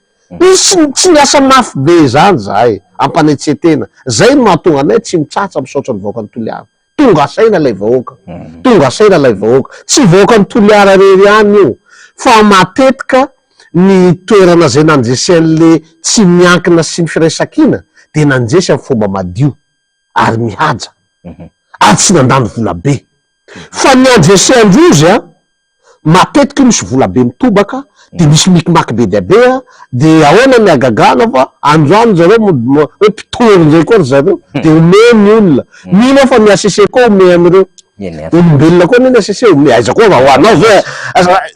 tsy niasa mafy be zany zahay ampanetsetena zay no mahatonga anay tsy mitsatsa misaotra ny vahoaka ny toliara tonga asaina lay vahoaka tonga asaina lay vahoaka tsy vahoaka ny toliara rery any io fa matetika ny toerana zay nanjesy an'le tsy miankina sy ny firaisankina de nanjesy amin'ny fomba madio ary mihaja ary tsy nandany vola be fa ny anjesy androzy matetiky misy vola be mitobaka de misy mikimaky be diabe de ahoana miagagana fa androany zareo hoe mpitory zay koa ry zareo de omeny olona mino fa miasese koa ome amireo olombelona koa neny asese ome aiza koa va hoanao ve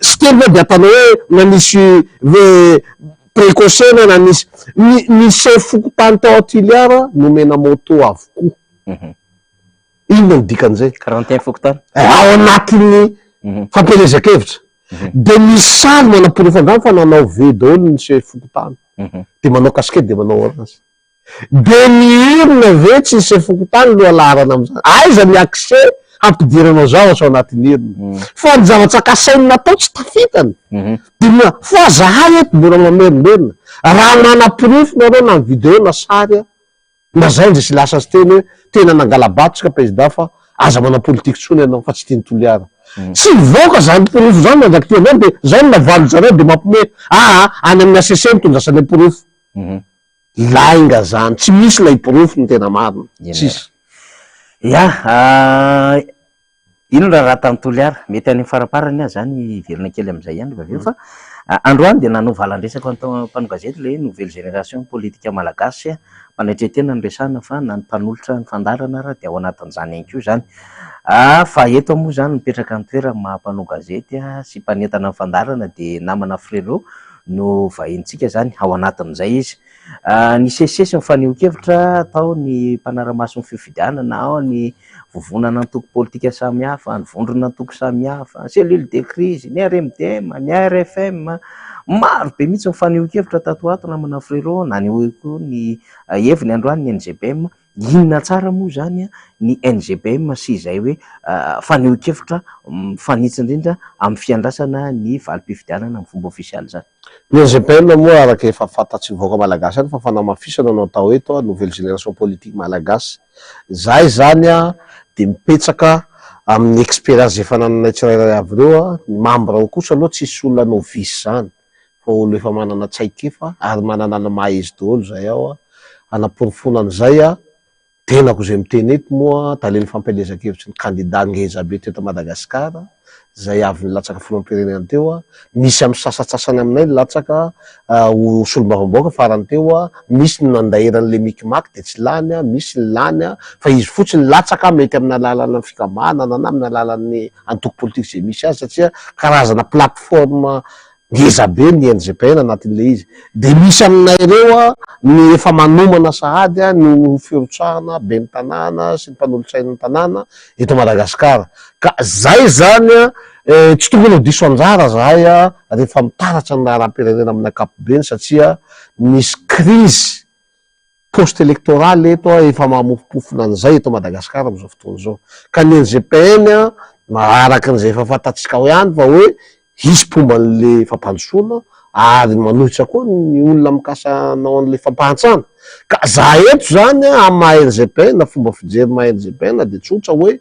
sy telo ve de atanao hoe nanisy ve précaution nanisy misy fokotany tao atiliara nomena moto avokoa ino ny dikan'izay
quarantaine fokotany
ao anatin'ny fampelezan-kevitra de misy sary manam-porofan-drano fa nanao ve daholo misy fokotany de manao casquette de manao orange de miirina ve tsy nisy fokotany loha larana am'zany aiza ny accès ampidiranao zavatra ao anatin'ny irina fa ny zavatra kasainy natao tsy tafitany de fa zahay eto mbola mamerimberina raha mana-porofo nareo na ny video na sary na zay ndre sy lasa sy teny hoe tena nangala-batotsika président fa aza mana-politique tsony ianao fa tsy tiany toliara tsy voaka zany porofo zany mandraky ty avao de zay no navalo zareo de mampome any amin'ny ACC mitondrasany porofo lainga zany tsy misy lay porofo ny tena marina tsisy
ino raha tamin'ny toliara mety any faraparany zany verina kely am'izay ihany vaveo fa androany de nanao valan-dresaka atao mpanogazety le nouvelle génération politique malagasy manetretena ny resana fa na ny mpanolotra ny fandarana raha de ao anatin'izany ihany koa zany fa eto moa zany mipetraka ny toera mahampanao gazety sy mpanentana ny fandarana de namana frérot no vahintsika zany ao anatin'izay izy ny sesesy mifaneho-kevitra atao ny mpanara-maso ny fifidianana ao ny vovonana antoko politika samihafa ny vondrona antoko samihafa cellule de crise ny RMDM ny RFM maro be mihitsy mifaneho-kevitra tatoato namana frérot na ny hoe koa ny heviny androany ny NGPM inona tsara moa zany ny NGPM sy izay hoe faneho-kevitra fanitsi indrindra amin'ny fiandrasana ny valim-pifidianana amin'ny fomba ofisialy zany
ny NGPM moa araka efa fantatsy vahoaka malagasy any fa fanamafisana no atao eto nouvelle génération politique malagasy zay zany de mipetsaka amin'ny expérience efa nananay tsirairay avy reo ny membre ao kosa aloha tsisy olona novice zany fa olo efa manana tsaikefa ary manana na mahezy daholo zay ao anaporofonan'izay tenako zay miteny eto moa taleny fampelezan-kevitry ny candidat ngeza be teto Madagasikara zay avy nilatsaka filoham-pirenena teo misy amin'ny sasatsasany aminay nilatsaka ho solombavam-baoaka farany teo misy ny nandaheran'le mikimaky de tsy lany misy ny lany fa izy fotsiny latsaka mety amin'ny alalan'ny fikamanana na amin'ny alalan'ny antoko politique zay misy azy satria karazana plateforme ngeza be ny NGPN anatin'le izy de misy aminay reo ny efa manomana sahady ny firotsahana be ny tanàna sy ny mpanolotsaina ny tanàna eto Madagasikara ka zay zany tsy tokony ho diso anjara zahay rehefa mitaratra ny raharam-pirenena amin'ny ankapobeny satria misy crise post électorale eto efa mamofopofona an'izay eto Madagasikara am'izao fotoana zao ka ny NGPN araky n'izay efa fantatsika ho ihany fa hoe hisy pomban'le fampandrosoana ary manohitra koa ny olona mikasa nao an'le fampahantsana ka za eto zany amin'ny maha NGPN fomba fijery maha NGPN de tsotra hoe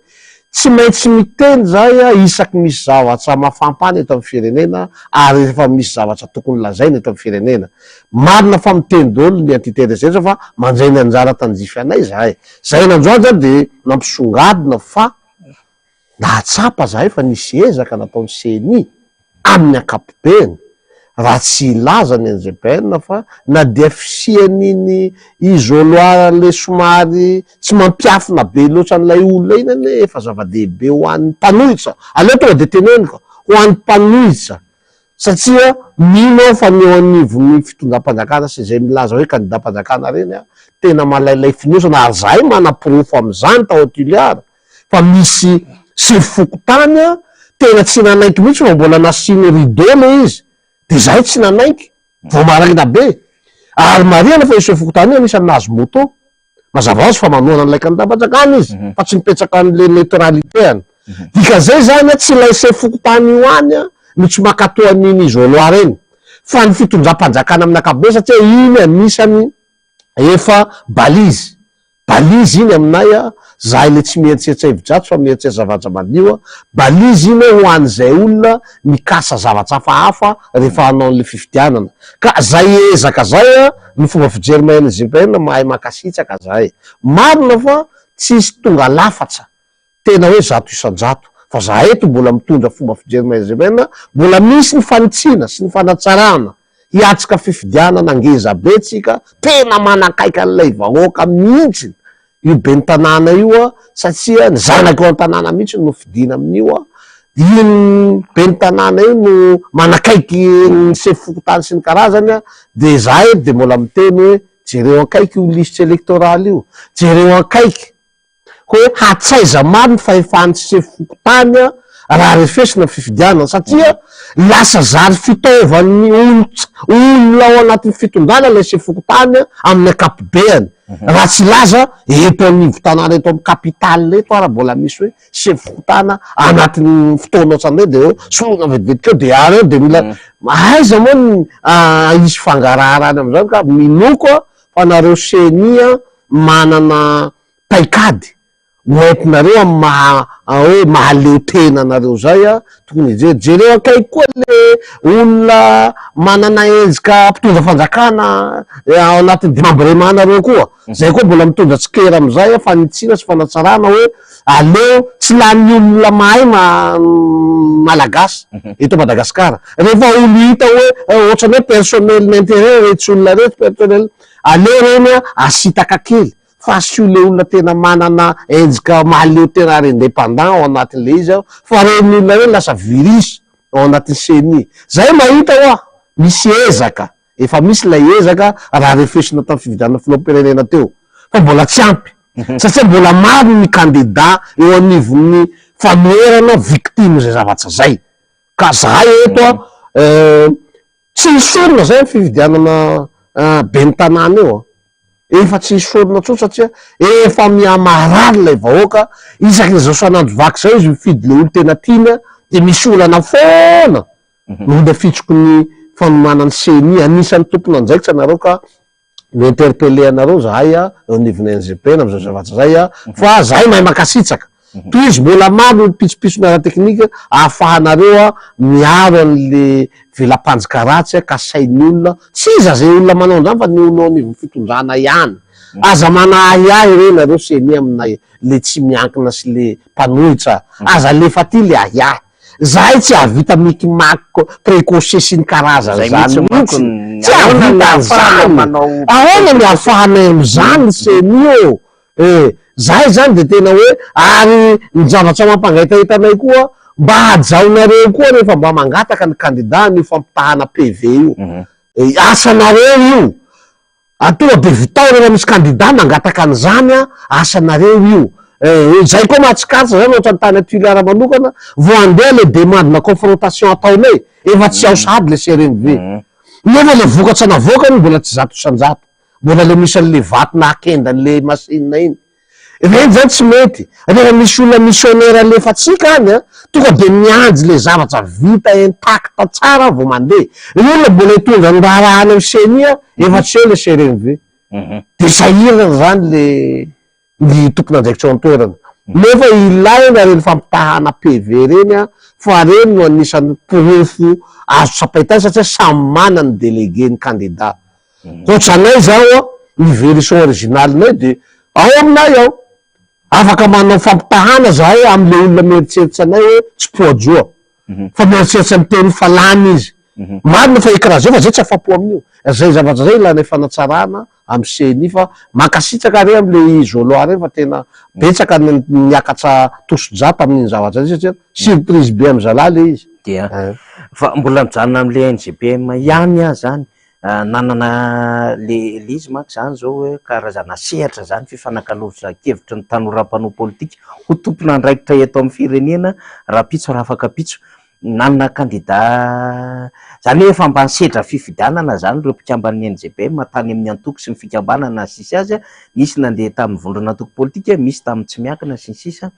tsy maintsy miteny zay isaky misy zavatra mafampany eto amin'ny firenena ary efa misy zavatra tokony lazaina eto amin'ny firenena marina fa miteny daholo ny entité rehetra fa mandray ny anjara tanjify anay zahay zay nandroany zany de nampisongadina fa nahatsapa zahay fa nisy ezaka nataony CNI amin'ny ankapobeny raha tsy ilaza ny NGPN fa na dia fisian'iny isoloir-le somary tsy mampiafina be loatra n'ilay olona iny ane efa zava-dehibe ho an'ny mpanohitra aleo tonga de teneniko ho an'ny mpanohitra satria mino fa ny eo anivon'ny fitondram-panjakana sy zay milaza hoe candidat-mpanjakana reny tena malailay finosana ary zahay mana-porofo am'izany tao Toliara fa misy sy fokotany tena tsy nanaiky mihitsy fa mbola nasiny rideau le izy de zahay tsy nanaiky vo marina be ary mariana fa Joseph Fokontany anisany nahazo moto mazava azy fa manoana an'ilay candidat-mpanjakana izy fa tsy mipetraka an'le neutralité any dikan'izay zany tsy lay Joseph Fokontany io any no tsy makatoa an'iny izy oloa reny fa ny fitondram-panjakana amin'ny akabe satria iny anisany efa balizy iny aminay zahay le tsy mieritseritra evi-drato fa mieritseritra zavatra madio balizy iny ho an'izay olona mikasa zavatra hafahafa rehefa hanao an'le fifidianana ka zay ezaka zay ny fomba fijery mahay GPN mahay makasitraka zahay marina fa tsisy tonga lafatra tena hoe zato isan-jato fa zahay eto mbola mitondra fomba fijery mahay GPN mbola misy ny fanitsiana sy ny fanatsarana hiatrika fifidianana ngeza be tsika tena manakaiky an'ilay vahoaka mihitsy io be ny tanàna io satria ny zanako ao an-tanàna mihitsy no fidina amin'io iny be ny tanàna io no manakaiky ny Joseph Fokontany sy ny karazany de zahay de mbola miteny hoe jereo akaiky io liste électorale io jereo akaiky hoe hatsaiza maro ny fahefany Joseph Fokontany raha refesina fifidianana satria lasa zary fitaovan'ny olona ao anatin'ny fitondrana le Joseph Fokontany amin'ny akapobeany raha tsy laza eto anivo tanàna eto amin'ny kapitaly eto ara mbola misy hoe Joseph Fokontany anatin'ny fotoana ohatran'ireo de hoe solona vetivety keo de ary eo de mila aiza moa isy fangararany am'izany ka minoko fa nareo senia manana paikady hoentinareo amy hoe mahaleo tena nareo zay tokony jereo akaiky koa le olona manana endrika mpitondra fanjakana ao anatin'ny dimambiremanareo koa zay koa mbola mitondra tsikera amizay fanitsina sy fanatsarana hoe aleo tsy lany olona mahay malagasy eto Madagasikara rehefa olo hita hoe ohatrany hoe personnel n'intérêt retsy olona reto personnel aleo reny asitaka kely fa sy le olona tena manana endrika mahaleo tena indépendant ao anatin'le izy fa reny olona reny lasa virisy ao anatin'ny seni zay mahita hoa misy ezaka efa misy lay ezaka raha refesina tamin'ny fividianana filoham-pirenena teo fa mbola tsy ampy satria mbola maro ny candidat eo anivon'ny fanoerana victime zay zavatra zay ka zahay eto tsy isorona zay fividianana be ny tanàna eo efa tsy isorona tso satria efa miamarary lay vahoaka isaky zao sanandro vaky zay izy mifidy le olo tena tiana de misy olana foana nohonda fitsoko ny fanomanany seni anisan'ny tompona andraikitra anareo ka mi-interpellé anareo zahay eo anivon'ny NGPN am'izao zavatra zay fa zahay mahay makasitraka toy izy mbola maro ny pitsopiso miara teknika ahafahanareo miaro an'le velam-panjakaratsy ka sain'ny olona tsy iza zay olona manao andrany fa ny olona ao anivon'ny fitondrana ihany aza manahiahy re nareo seni aminay le tsy miankina sy le mpanohitra aza lefa ty le ahiahy zahay tsy avita mikimaky précoché sy ny karazany zany mihitsy tsy avita zany ahoana ny ahafahanay am'zany seni zahay zany de tena hoe ary ny zavatra mampangaitahitanay koa mba hajaonareo koa rehefa mba mangataka ny candidat ny fampitahana PV io asanareo io tonga de vitao rehefa misy candidat mangataka an'izany asanareo io zay koa mahatsikaritra zany ohatrany tany atuliara manokana vo andeha le demande na confrontation ataonay efa tsy ao sady le CRMV nefa le vokatra navoakany mbola tsy zato isan-jato mbola le misy an'le vaty na akendan'le masinina iny reny zany tsy mety rehefa misy olona missionnaire alefatsika any tonga de mianjy le zavatra vita intacta tsara vo mandeha ny olona mbola hitondra ny raha rahany amy senia efa tsy eo le CRMV de sahirana zany le ny tokony andraikitra ao an-toerana nefa ilaina reny fampitahana PV reny fa reny no anisan'ny porofo azo tsapaitany satria samy mana ny délégué ny candidat ohatranay zao ny version originalinay de ao aminay ao afaka manao fampitahana zahay am'le olona mieritseritsy anay hoe tsy poajoa fa mieritseritsy amy teny fa lany izy marina fa écrasé fa zay tsy afapo amin'io zay zavatra zay ilanay fanatsarana amy seni fa makasitraka re am'le izy oloa reny fa tena betsaka niakatra toso-jata amin'iny zavatra zay satria surprise be amy zalahy le izy
dia fa mbola mijanona am'le NGPM ihany zany nanana le izy manko zany zao hoe karazana sehatra zany fifanakaloza-kevitra ny tanora-panoa politika ho tompona andraikitra eto amin'ny firenena raha pitso raha afaka pitso. Nanana candidat zany hoe efa mba sehatra fifidianana zany ireo mpikamban'ny NJP matany amin'ny antoko sy ny fikambanana sisy azy. Misy nandeha tamin'ny vondrona antoko politika, misy tamin'ny tsy miankina sy ny sisa.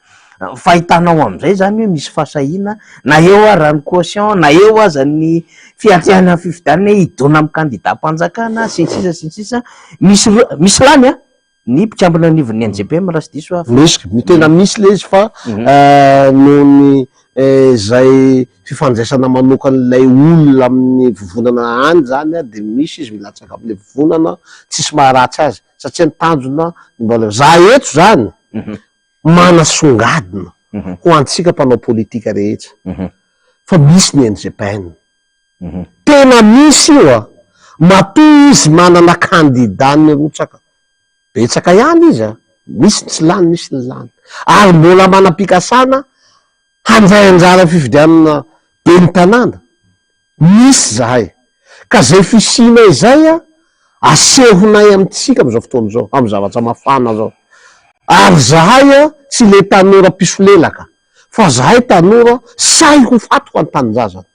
Fahitanao am'izay zany hoe misy fasahiana na eo ary ny caution na eo aza ny fiatrehana fifidianana hidona amin'ny candidat mpanjakana sy ny sisa misy lany ny mpikambana anivon'ny NJP raha sy diso
misy tena misy le izy fa noho ny zay fifandraisana manokan'ilay olona amin'ny vovonana any zany de misy izy milatsaka am'le vovonana tsisy maharatsy azy satria ny tanjona mbola za eto zany manasongadina ho antsika mpanao politika rehetra fa misy ny NGPN tena misy io matoa izy manana candidat nirotsaka betsaka ihany izy misy tsy lany misy ny lany ary mbola manam-pikasana handray anjara fifidianana be ny tanàna misy zahay ka zay fisina izay asehonay amitsika am'izao fotoana zao amy zavatra mafana zao ary zahay tsy le tanora pisolelaka fa zahay tanora say ho fatoka ny tanindrazana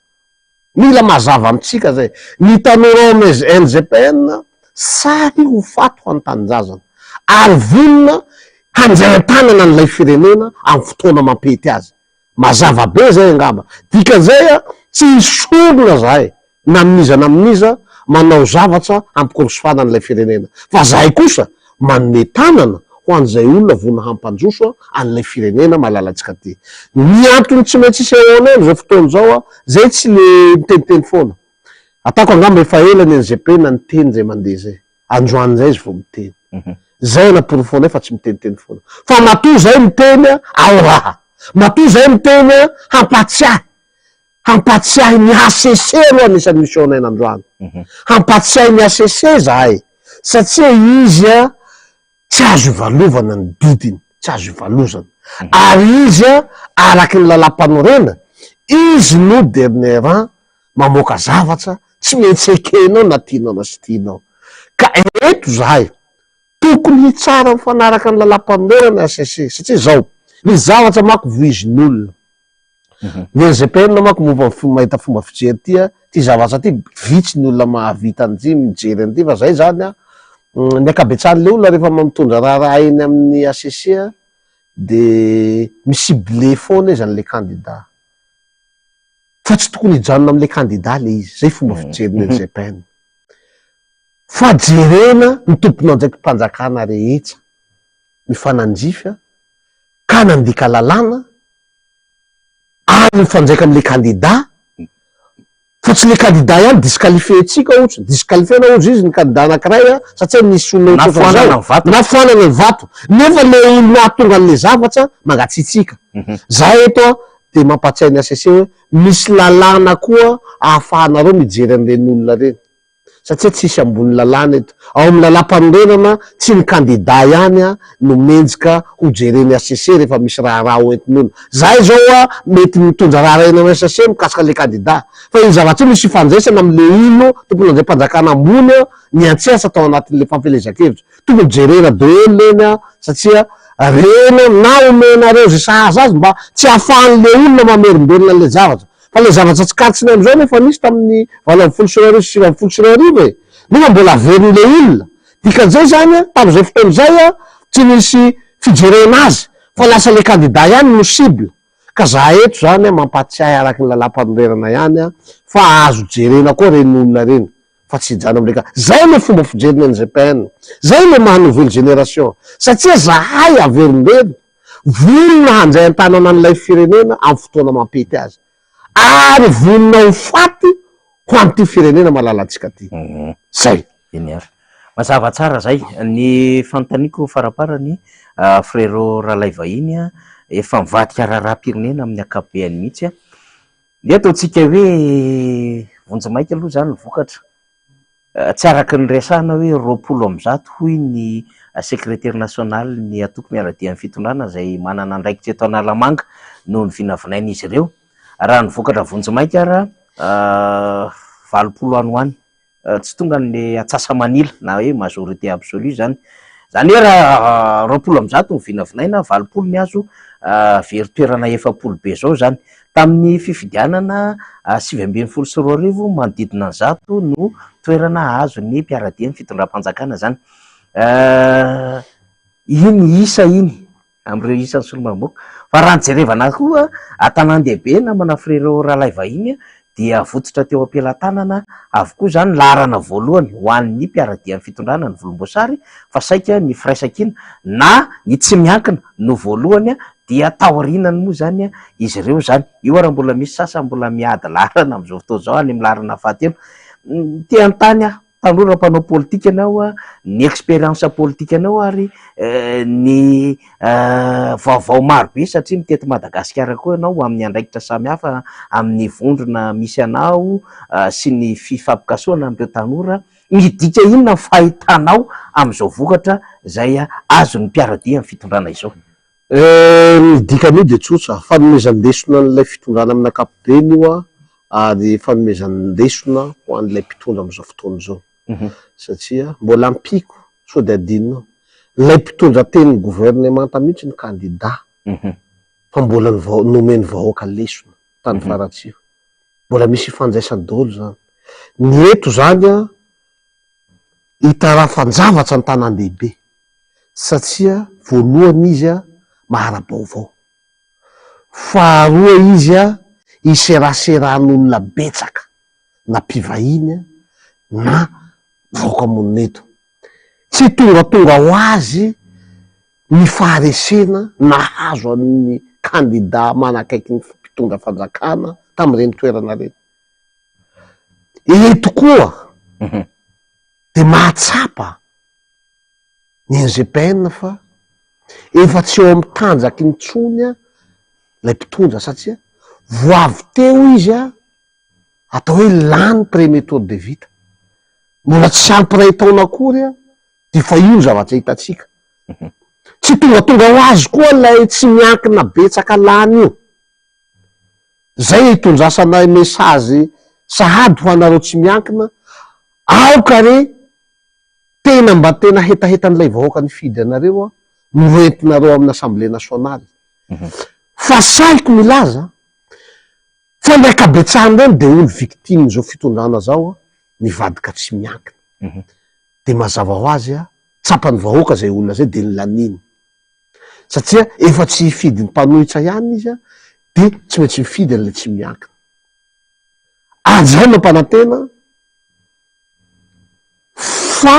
mila mazava amitsika zay ny tanora ame NGPN say ho fatoka ny tanindrazana ary vonona hanjay tanana n'ilay firenena amy fotoana mampety azy mazava be zay angamba dikan'izay tsy sorona zahay na amin'iza manao zavatra ampikorosofana n'ilay firenena fa zahay kosa manome tanana ho an'izay olona vona hampanjoso an'ilay firenena malalatsika ty ny antony tsy maintsy isehoana zao fotoana zao zay tsy le miteniteny foana atako angamba efa ela ny NGP na ny teny zay mandeha zay androan'izay izy vo miteny zay naporofonay fa tsy miteniteny foana fa matoa zay miteny ao raha matoa zay miteny hampatsiahy ny ACC aloha anisan'ny mission-nay nandroany hampatsiahy ny ACC zahay satria izy tsy azo ivalovana ny didiny tsy azo ivalozana ary izy araky ny lalam-panorena izy no dernier rang mamoaka zavatra tsy maintsy ekenao na tianao na sy tianao ka eto zahay tokony hitsara mifanaraka ny lalam-panorena ny ACC satria zao ny zavatra mako voizin'olona ny NGPN mako mahita fomba fijery ty zavatra ty vitsy ny olona mahavita an'ity mijery an'ity fa zay zany ny akabetsan'le olona rehefa mitondra raha eny amin'ny ACC de misible foana izy an'le candidat fa tsy tokony hijanona am'le candidat le izy zay fomba fijery ny NGPN fa jerena ny tompona andraiky mpanjakana rehetra mifanandrify ka nandika lalàna ary mifandraika am'le candidat fa tsy le candidat ihany disqualifie-tsika ohatsy disqualifiena ohatsy izy ny candidat anankiray satria nisy olona nafoanana ny vato nefa le olona ahatonga an'le zavatra mangatsitsika zay eto de mampatsiahy ny ACC hoe misy lalàna koa ahafahanareo mijery an'ireny olona reny satria tsisy ambony lalàna eto ao amy lalam-panorenana tsy ny candidat ihany no menjika ho jereny ACC rehefa misy raha entin'olona zahay zao mety mitondra raha eny amy ACC mikasika le candidat fa iny zavatra misy ifandraisana am'le ino tompony andray mpanjakana ambony ny antsehasa atao anatin'le fampielezan-kevitra tokony jerena daholo leny satria reny na omenareo zay sahaza azy mba tsy ahafahan'le olona mamerimberina an'le zavatra fa le zavatra tsy karitsiny am'izao nefa nisy tamin'ny 20 sy 20 nefa mbola averin'le olona dikan'izay zany tam'izay fotoan'izay tsy nisy fijerena azy fa lasa le candidat ihany no cible ka za eto zany mampatsiahy araky ny lalam-panorenana ihany fa azo jerena koa reny olona reny fa tsy hijano am'le zay le fomba fijeriny NGPN zay le maha nouvelle génération satria zahay averimbero volona handray an-tanana an'ilay firenena amy fotoana mampety azy ary vonona ho faty ho am'ty firenena malalatsika ty zay
mazava tsara zay ny fanotaniko faraparany frérot Ralay vahiny efa mivadika raharam-pirenena amin'ny akabeany mihitsy de ataotsika hoe vonjy-maika aloha zany ny vokatra tsy araky ny resahana hoe 20 hoy ny secrétaire national ny atoko miaradia amin'ny fitondrana zay manana andraikitra eto Analamanga noho ny vinavinain'izy ireo raha ny vokatra vonjy-maika ara 20 any ho any tsy tonga le atsasa-manila na hoe majorité absolue zany hoe raha 20% ny vinavinaina 80 ny azo very toerana 70 be zao zany. Tamin'ny fifidianana 2024 manodidina 100 no toerana azo ny mpiaradia ny fitondram-panjakana zany. Iny isa iny am'ireo isan'ny solomaamboka fa raha nyjerevana koa an-tanan-dehibe namana frérot Ralahy vahiny dia vototra teo am-pelantanana avokoa zany laharana voalohany ho an'ny mpiaradia ny fitondrana ny volomboasary fa saika ny firaisan-kina na ny tsy miankina no voalohany dia taorinany moa zany izy ireo zany. Io raha mbola misy sasa mbola miady laharana am'izao fotoana zao any amin'ny laharana fahatelo te-antany tanora mpanao politika anao ny expérience politika anao ary ny vaovao maro be satria mitety Madagasikara koa anao amin'ny andraikitra samihafa amin'ny vondrona misy anao sy ny fifampikasoana am'ireo tanora midika inona ny fahitanao am'izao vokatra zay azon'ny mpiaradia ny fitondrana izao.
Midika an'io de tsotra fanomezan-desona n'ilay fitondrana amin'ny ankapobeny io ary fanomezan-desona ho an'ilay mpitondra am'izao fotoana zao. Satria mbola ampiko sao de adinonao lay mpitondra tenin'ny gouvernemanta mihitsy ny candidat fa mbola nomeny vahoaka lesona tany faratsio, mbola misy ifandraisan-dolo zany. Ny eto zany hitara fanjavatra ny tanan-dehibe satria voalohany izy mahara-baovao, faharoa izy iseraseran'olona betsaka na mpivahiny na vahoaka monina eto, tsy tonga ho azy ny faharesena na hazo amin'ny candidat manakaiky ny mpitondra fanjakana tamin'ireny toerana reny. Eto koa de mahatsapa ny NGPN fa efa tsy eo amin'ny tanjaky ny tsony lay mpitondra satria voavy teo izy atao hoe lany premier tour de vita, mbola tsy ampy ray taona akory de fa io zavatra hitatsika. Tsy tonga ho azy koa lay tsy miankina betsaka lany io, zay hitondrasana mesazy sahady ho anareo tsy miankina aoka re tena mba tena hetahetan'ilay vahoaka ny fidy anareo no entinareo amin'ny assemblée nationale. Fa saiko milaza fa ny akabetsahany reny de olo victime zao fitondrana zao mivadika tsy miankina de mazava ho azy tsapany vahoaka zay olona zay de nilaniny satria efa tsy hifidy ny mpanohitra ihany izy de tsy maintsy mifidy an'le tsy miankina. Zay mampanantena fa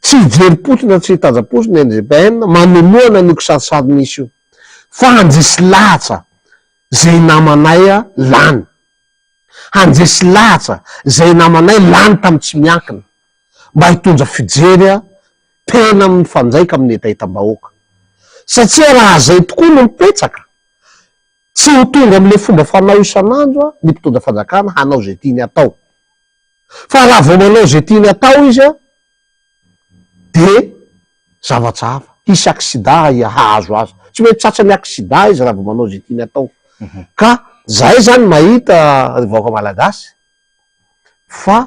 tsy hijerim-potona tsy hitanjam-posina NGPN manomoana niko sarisary misy io fa handresy lahatra zay namanay lany, handresy lahatra zay namanay lany tamy tsy miankina mba hitondra fijery tena amin'ny fanjaika amin'ny etahitam-bahoaka. Satria raha zay tokoa no mipetsaka tsy ho tonga am'le fomba fanao isan'andro ny mpitondra fanjakana hanao zay tiany atao, fa raha vao manao zay tiany atao izy de zavatra hafa hisy accident hahazo azy, tsy mety tsatrany accident izy raha vao manao zay tiany atao. Ka zay zany mahita vahoaka malagasy fa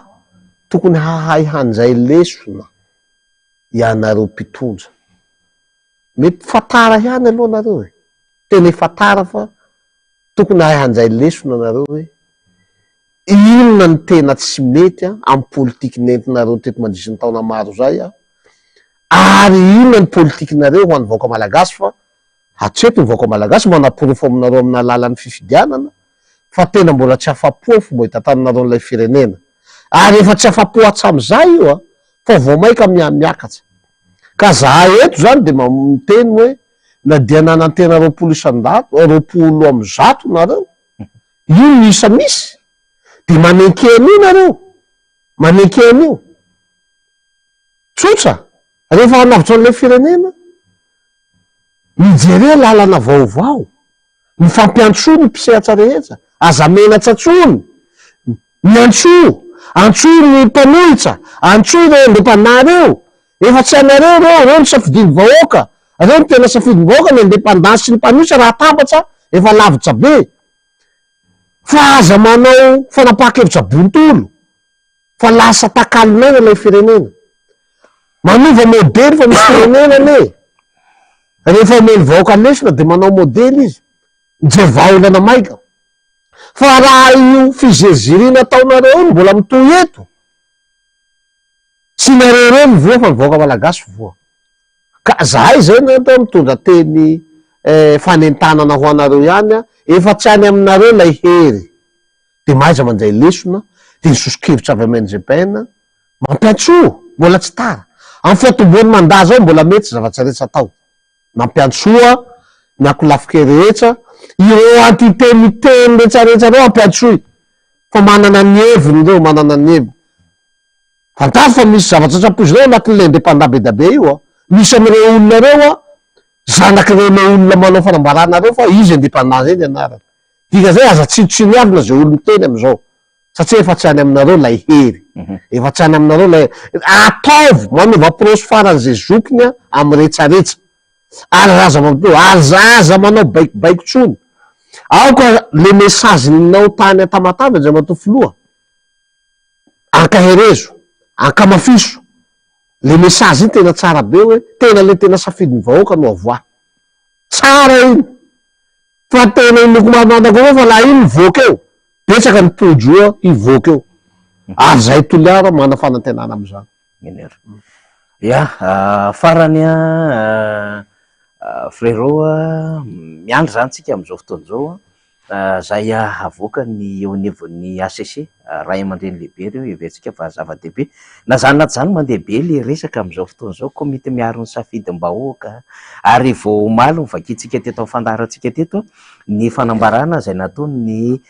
tokony hahay handray lesona ianareo mpitondra. Mety fatara ihany aloha nareo tena fatara fa tokony hahay handray lesona nareo hoe inona ny tena tsy mety amin'ny politiky nentinareo teto mandritra ny taona maro zay ary inona ny politikinareo ho an'ny vahoaka malagasy fa hatreto ny vahoaka malagasy manapirofo aminareo amin'ny alalan'ny fifidianana fa tena mbola tsy afa-po ny fomba hitantananareo n'ilay firenena ary efa tsy afa-po hatram'izay io fa vao maika miakatra. Ka zahay eto zany de miteny hoe na dia nanantena 20% nareo io misa misy de manenkean'io nareo manenkean'io tsotra rehefa hanavitra an'ilay firenena mijery lalana vaovao mifampiantso ny mpisehatra rehetra azamenatra tsony miantso ny mpanohitra antso reo independant efa tsy anareo reo nisafidiny vahoaka reo tena safidiny vahoaka ny independance sy ny mpanohitra raha tambatra efa lavitra be fa aza manao fanapaha-kevitra bontolo fa lasa takalonana ilay firenena, manova modely fa misy firenena ne, rehefa omeny vahoaka lesona de manao modely izy, jevaolana maika, fa raha io fizezirina ataonareo iny mbola mitoy eto, tsy nareo mivoa fa mivoaka malagasy voa. Ka zahay zay natao mitondra teny fanentanana ho anareo ihany a, efa tsy any aminareo lay hery, de maiza mandray lesona, de nisosokevitra avy am'NGPN, mampiantsoa, mbola tsy tara. Amin'ny fiatomboany mandaza ao mbola mety zava-tsy rehetra atao. Mampiantsoa, miakolafiky rehetra, ireo antitemiteny rehetrarehetra reo ampiantsoy, fa manana ny heviny reo, manana ny heviny. Fantasy fa misy zavatra trapozinao anatin'le indépendant be da be io a, misy am'ireo olona reo a, zanak'ireo le olona manao fanambarana reo fa izy indépendant zay ny anarany. Dika zay aza tsinotsiniavina zay olo miteny am'izao, satria efa tsy any aminareo lay hery, efa tsy any aminareo lay ataovy manova prosy faran'izay zokiny a am'retsaretra, ary raza mamteo, azaza manao baikobaiko tsony. Ao ka le mesazinao tany atamatavy Andriamatofoloha, ankaherezo, ankamafiso, le mesazy iny tena tsara be hoe tena le tena safidiny vahoaka no avoa. Tsara iny. Fa tena inoko mamanako eo fa laha iny mivoaka eo, betsaka ny podroa hivoaka eo. Ary zay toliara mana fanantenana am'izany.
Ya, farany frérot, miandry zany tsika am'izao fotoana zao, zay avoaka ny eo anivon'ny ACC, ray aman-dreny lehibe reo iventsika fa zava-dehibe. Na zany na tsy zany mandeha be le resaka am'izao fotoana zao, komite miaro ny safidim-bahoaka, ary vao omaly vakitsika teto fandarantsika teto ny fanambarana zay nataony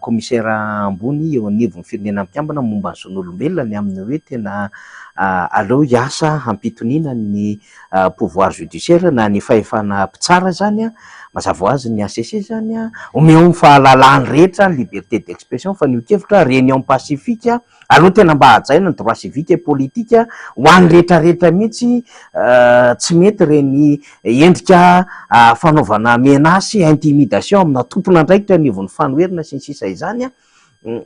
commissaire ambony eo anivon'ny firenena mpiambana momba ny zon'olombelona ny amin'ny hoe tena aleo hiasa hampitoniana ny pouvoir judiciaire na ny fahefana mpitsara zany a, mazava ho azy ny ACC zany a, omeo ny fahalalany rehetra liberté d'expression fa niokevitra réunion pacifique aloha tena mba hajaina ny droit civique et politique ho an'ny rehetrarehetra mihitsy, tsy mety reny endrika fanaovana menasy intimidation amina tompona andraikitra nivon'ny fanoherina sy ny sisa izany a.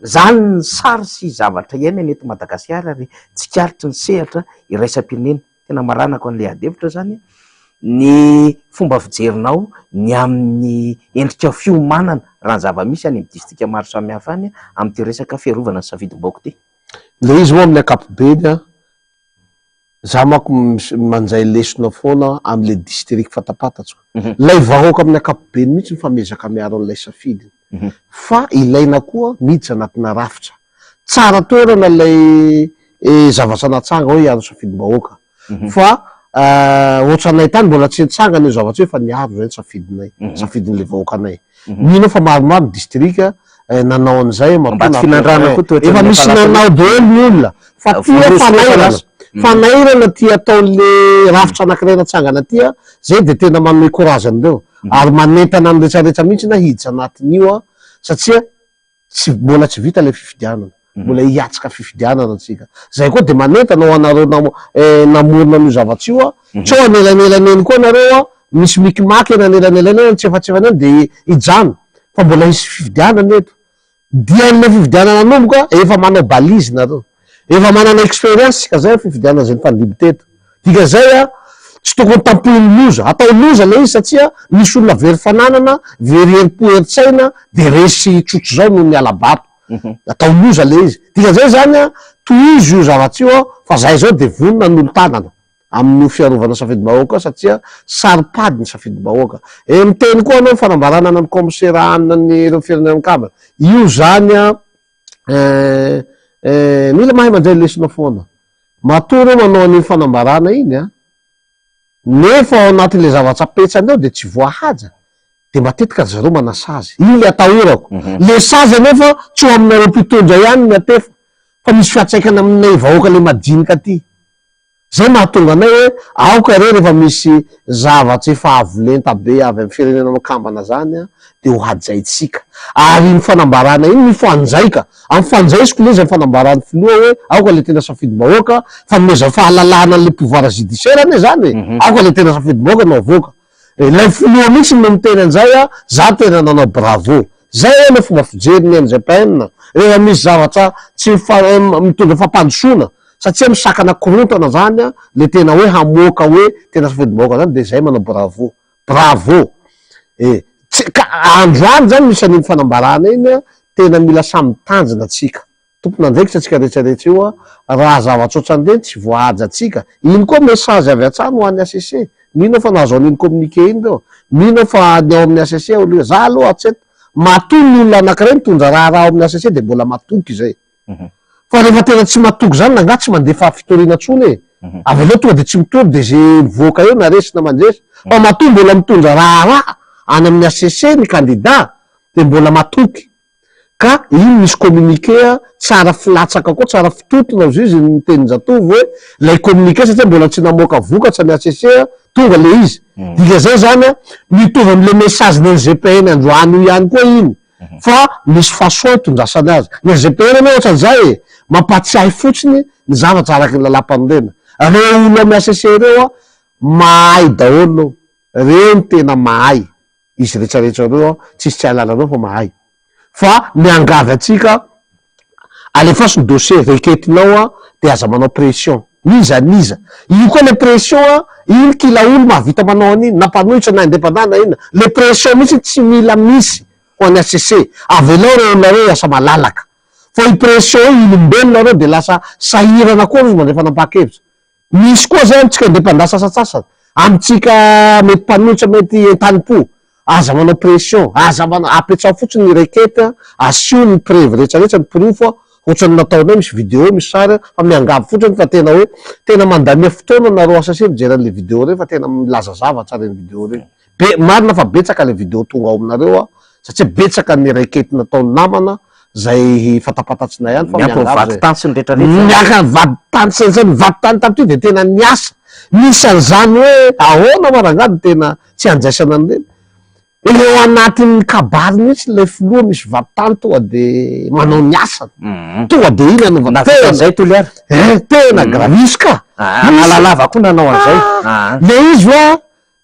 Zany ny sary sy zavatra iainana eto Madagasikara ary tsikaritry ny sehatra iraisam-pirenena. Tena maranako an'le adevitra zany ny fomba fijerinao ny amin'ny endrika fiomanana raha ny zava-misy any amin'ny distrika maro samihafa any amin'ty resaka fiarovana ny safidim-bahoaka ty.
Le izy moa amin'ny ankapobeny a, za manko manjay lesona foana am'le district fatapatatso. Lay vahoaka amin'ny ankapobeny mihitsy mifamezaka miaro an'ilay safidiny. Fa ilaina koa miditra anatina rafitra. Tsara toerana lay zavatra natsanga hoe hiaro safidim-bahoaka. Fa ohatranay tany mbola tsy nitsangana io zavatra hoe fa niaro zay ny safidinay, safidin'le vahoakanay. Mino fa maromaro ny district nanao an'izay efa misy nanao daholo ny olona fa tia fanairana. Fanairana ty ataon'le rafitra anankiray natsangana tia, zay de tena manome courage-andreo. Ary manentana amin'ny rehetrarehetra mihitsy na hiditra anatin'io a, satria mbola tsy vita le fifidianana, mbola hiatsika fifidianana antsika. Zay koa de manentana ho anareo namorona an'io zavatra io a, tsy ho anelanelaneny koa nareo a, misy mikimaky anelanelaneny tsy efa-tsefany de hijano, fa mbola hisy fifidianana eto. Dian'le fifidianana nomboka, efa manao balizy nareo. Efa manana expérience ka zay fifidianana zay nifandimby teto. Dika zay a, tsy tokony tampoiny loza, atao loza le izy satria misy olona very fananana, very herim-po heritsaina, de resy tsotro zao noho ny alabato. Atao loza le izy. Dika zay zany a, tohizo io zavatra io a, fa zay zao de vonona n'olo tanana amin'ny fiarovana safidim-bahoaka satria saripady ny safidim-bahoaka. Miteny koa anao fanambarana amin'ny commissaire anina ny ireo firenena mikambana. Io zany a, mila mahay mandray lesona foana. Matory manao an'iny fanambarana iny a, nefa ao anatin'le zavatra petsandreo de tsy voahaja, de matetika zareo manasazy. Io le atahorako. Le sazy nefa tsy ho aminareo mpitondra ihany ny atefa, fa misy fiatsaikana aminay vahoaka le madinika ty. Zay mahatonga anay hoe aoka re rehefa misy zavatra efa avolenta be avy amin'ny firenena makambana zany a, de ho hajaitsika. Ary ny fanambarana iny mifanjaika. Amin'ny fanjaisiko le izy amin'ny fanambarana filoha hoe aoka le tena safidim-bahoaka, fanomeza fahalalana an'le pouvoir judiciaire ane zany. Aoka le tena safidim-bahoaka no avoaka. Lay filoha mihitsy no miteny an'izay a, za tena nanao bravo. Zay ane fomba fijeriny NGPN rehefa misy zavatra tsy mitondra fampandrosoana satria misakana korontana zany a le tena hoe hamoaka hoe tena safidy-moaka zany de zay manao bravo bravo ka androany zany misy an'iny fanambarana iny a tena mila samy tanjona atsika tompona andraikitra atsika rehetrarehetra io a raha zavatra ohatran'ireny tsy voahaja atsika iny koa message avy an-trano ho an'ny ACC mino fa nahazo an'iny communiqué iny reo mino fa ny ao amin'ny ACC olo za aloha atseto matoky ny olona anankiray mitondra raha ao amin'ny ACC de mbola matoky zay fa rehefa tena tsy matoky zany nanga tsy mandefa fitoriana tsony avy aloha tonga de tsy mitory de zay mivoaka eo na resina mandresy fa matoky mbola mitondra raha any amin'ny ACC ny candidat de mbola matoky ka iny misy communiqué tsara filatsaka koa tsara fitotona ozy izy ny tenin-jatovy hoe lay communiqué satria mbola tsy namoaka vokatra ny ACC tonga le izy dika zay zany a mitovy am'le message ny GPN androany io ihany koa iny fa misy façon itondrasany azy ny GPN ane ohatran'izay mampatsiahy fotsiny ny zavatra araky ny lalam-panorena reo olo amin'ny ACC reo a mahay daholo reo ny tena mahay izy rehetrarehetra reo tsisy tsy ahalanareo fa mahay fa miangavy atsika alefasy ny dossier requêtinao de aza manao pression niza io koa le pression iny kila olo mahavita manao an'iny nampanohitra na indépendant na ina le pression misy tsy mila misy ho an'ny ACC avelao reo nareo asa malalaka fa i pression io olombelona reo de lasa sahirana koa izy mandray fanapakevitra misy koa zay amitsika indépendant sasatsasany amitsika mety mpanohitra mety entany-po aza manao pression aza apetsao fotsiny ny requête asio ny preuve rehetrarehetra ny proof ohatrany nataonao misy vidéo misy sary fa miangavy fotsiny fa tena hoe tena mandamia fotoana nareo ACC mijeran'le vidéo reny fa tena milaza zavatra reny vidéo reny marina fa betsaka le vidéo tonga ao aminareo satria betsaka ny requête nataony namana zay fatapatatsinay ihany fa miaka vaditany zay mivaditany tamty de tena niasa misy an'izany hoe ahoana marangady tena tsy anjaisana an'ireny eo anatin'ny kabary mihitsy le filoha misy vaditany tonga de manao ny asany tonga de iny anaovanazay toliary tena graviska
analalava koa nanao an'izay
le izy va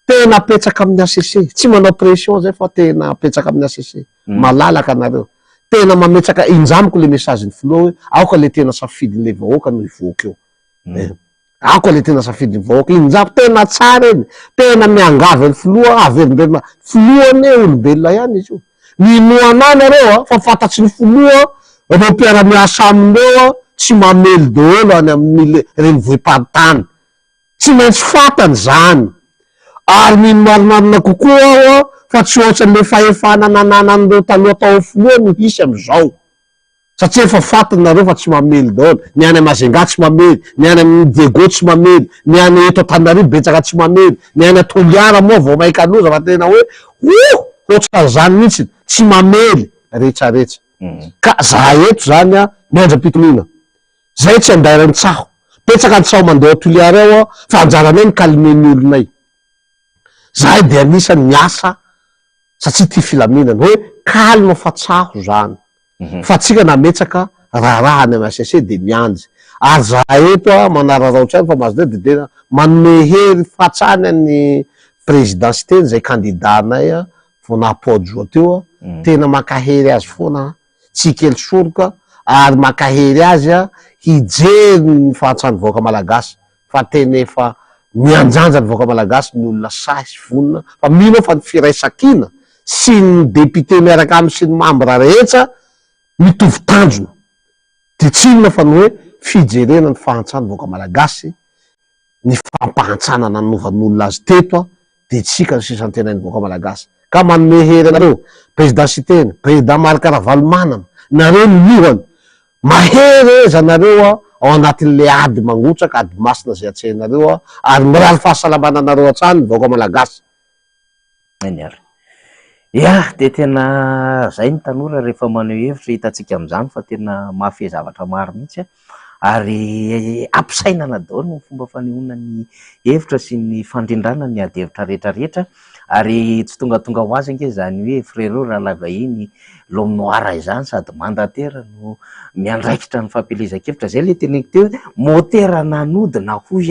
tena apetsaka amin'ny ACC tsy manao pression zay fa tena apetsaka amin'ny ACC malalaka anareo tena mametsaka injamiko le message ny filoha hoe aoka le tena safidin'le vahoaka no ivoaka eo aoka le tena safidin'ny vahoaka injampo tena tsara eny tena miangavy ny filoha averimberina filohane olombelona ihany izy io minoana nareo fa fantatsy ny filoha reo mpiara-miasa amindreo tsy mamely daholo any amin'ny reny vohim-paritany tsy maintsy fantany zany ary minomarinarina kokoa aho fa tsy ohatran'le fahefana nananan'ireo taloha tao filoha no hisy am'izao satria efa fantany nareo fa tsy mamely daholo ny any Majunga tsy mamely ny any amin'ny Diego tsy mamely ny any eto Antananarivo betsaka tsy mamely ny any Toliara moa vao maika loza fa tena hoe ohatran'izany mihitsy tsy mamely rehetrarehetra ka zahay eto zany miandra-pitonina zay tsy andaira ny tsaho betsaka ny tsaho mandeha Toliara ao fa anjaranay ny kalimeny olonay zahay de anisany miasa satria ty filaminana hoe kalma fa tsaho zany fa tsika nametsaka raha any amin'ny ACC de miandry ary zahay eto manararaotra any fa mazo de tena manome hery fatsany any présidence zay candidat-nay vao nahapoajoa teo tena makahery azy foana tsy kely soroka ary makahery azy hijery ny fahatsany voaka malagasy fa tena efa mianjanja ny voaka malagasy ny olona sasy vonona fa mino fa ny firaisakina sy ny député miaraka amy sy ny membre rehetra mitovy tanjona de tsy inona fa ny hoe fijerena ny fahantsana voaka malagasy ny fampahantsana nanovan'olona azy teto de tsika ny sisany tena ny voaka malagasy ka manome hery anareo présidencité président Marc Ravalomanana nareo ny lohany mahery eza nareo ao anatin'le ady mangotraka ady masina zay atsehinareo ary miraly fahasalamana anareo hatrany voaka malagasy
ya de tena zay ny tanora rehefa maneho hevitra hitatsika am'izany fa tena mafy zavatra maro mihitsy ary ampisainana daholo ny fomba fanehoana ny hevitra sy ny fandrindrana ny ady hevitra rehetrarehetra ary tsy tongatonga ho azy ange zany hoe frérot raha lavahiny l'homme noir izany sady mandatera no miandraikitra ny fampielezan-kevitra zay le teneniko teo motera nanody na hoy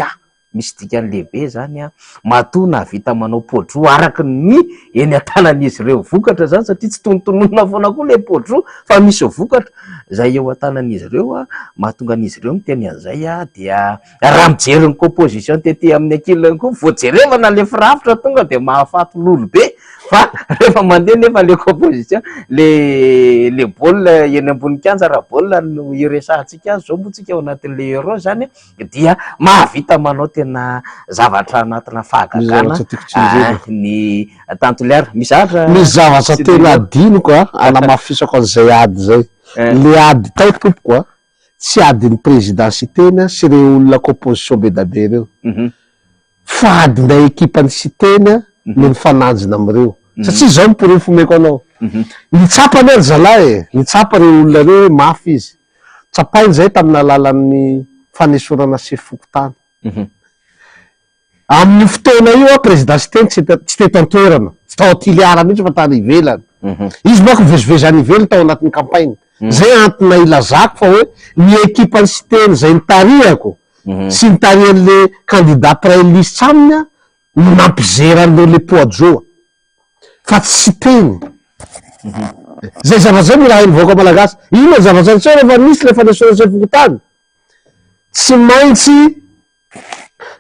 misy dikany lehibe zany matoa na vita manao podro araky ny eny an-tanan'izy ireo vokatra zany satria tsy tonontononona foana koa le podro fa misy vokatra zay eo an-tanan'izy ireo mahatonga an'izy ireo miteny an'izay dia raha mijery ny composition tety amin'ny ankilany koa voajerevana le firafitra tonga de mahafaty lolo be fa rehefa mandeha nefa le composition le baolina eny ambony kianja raha baolina no iresahantsika azy zao moa tsika ao anatin'le euro zany dia mahavita manao tena zavatra anatina fahagagana ny tantoliara mizatra
tena adiniko anamafisako an'izay ady zay le ady tao tompoko tsy adiny présidentsiteny sy re olona composition be da be reo fa adina ekipany siteny no mifananjina amireo satria zao miporofomeko anao nitsapany ary zalahy nitsapa reo olona reo mafy izy tsapainy zay tamina alalan'ny fanesorana se fokotany amin'ny fotoana io présidentsiteny tsy teto antoerana tsy tao atiliara mihitsy fa tany ivelany izy mako vezivezany ivelany tao anatin'ny campagne zay antina ilazako fa hoe ny ekipany siteny zay nitariako sy nitarian'le candidat prailiste aminy no nampizeran'reo le poadjoa fa tsy siteny zay zavazay miraha iny vahoaka malagasy ino zavazay tsao rehefa nisy le fanesorana se fokotany tsy maintsy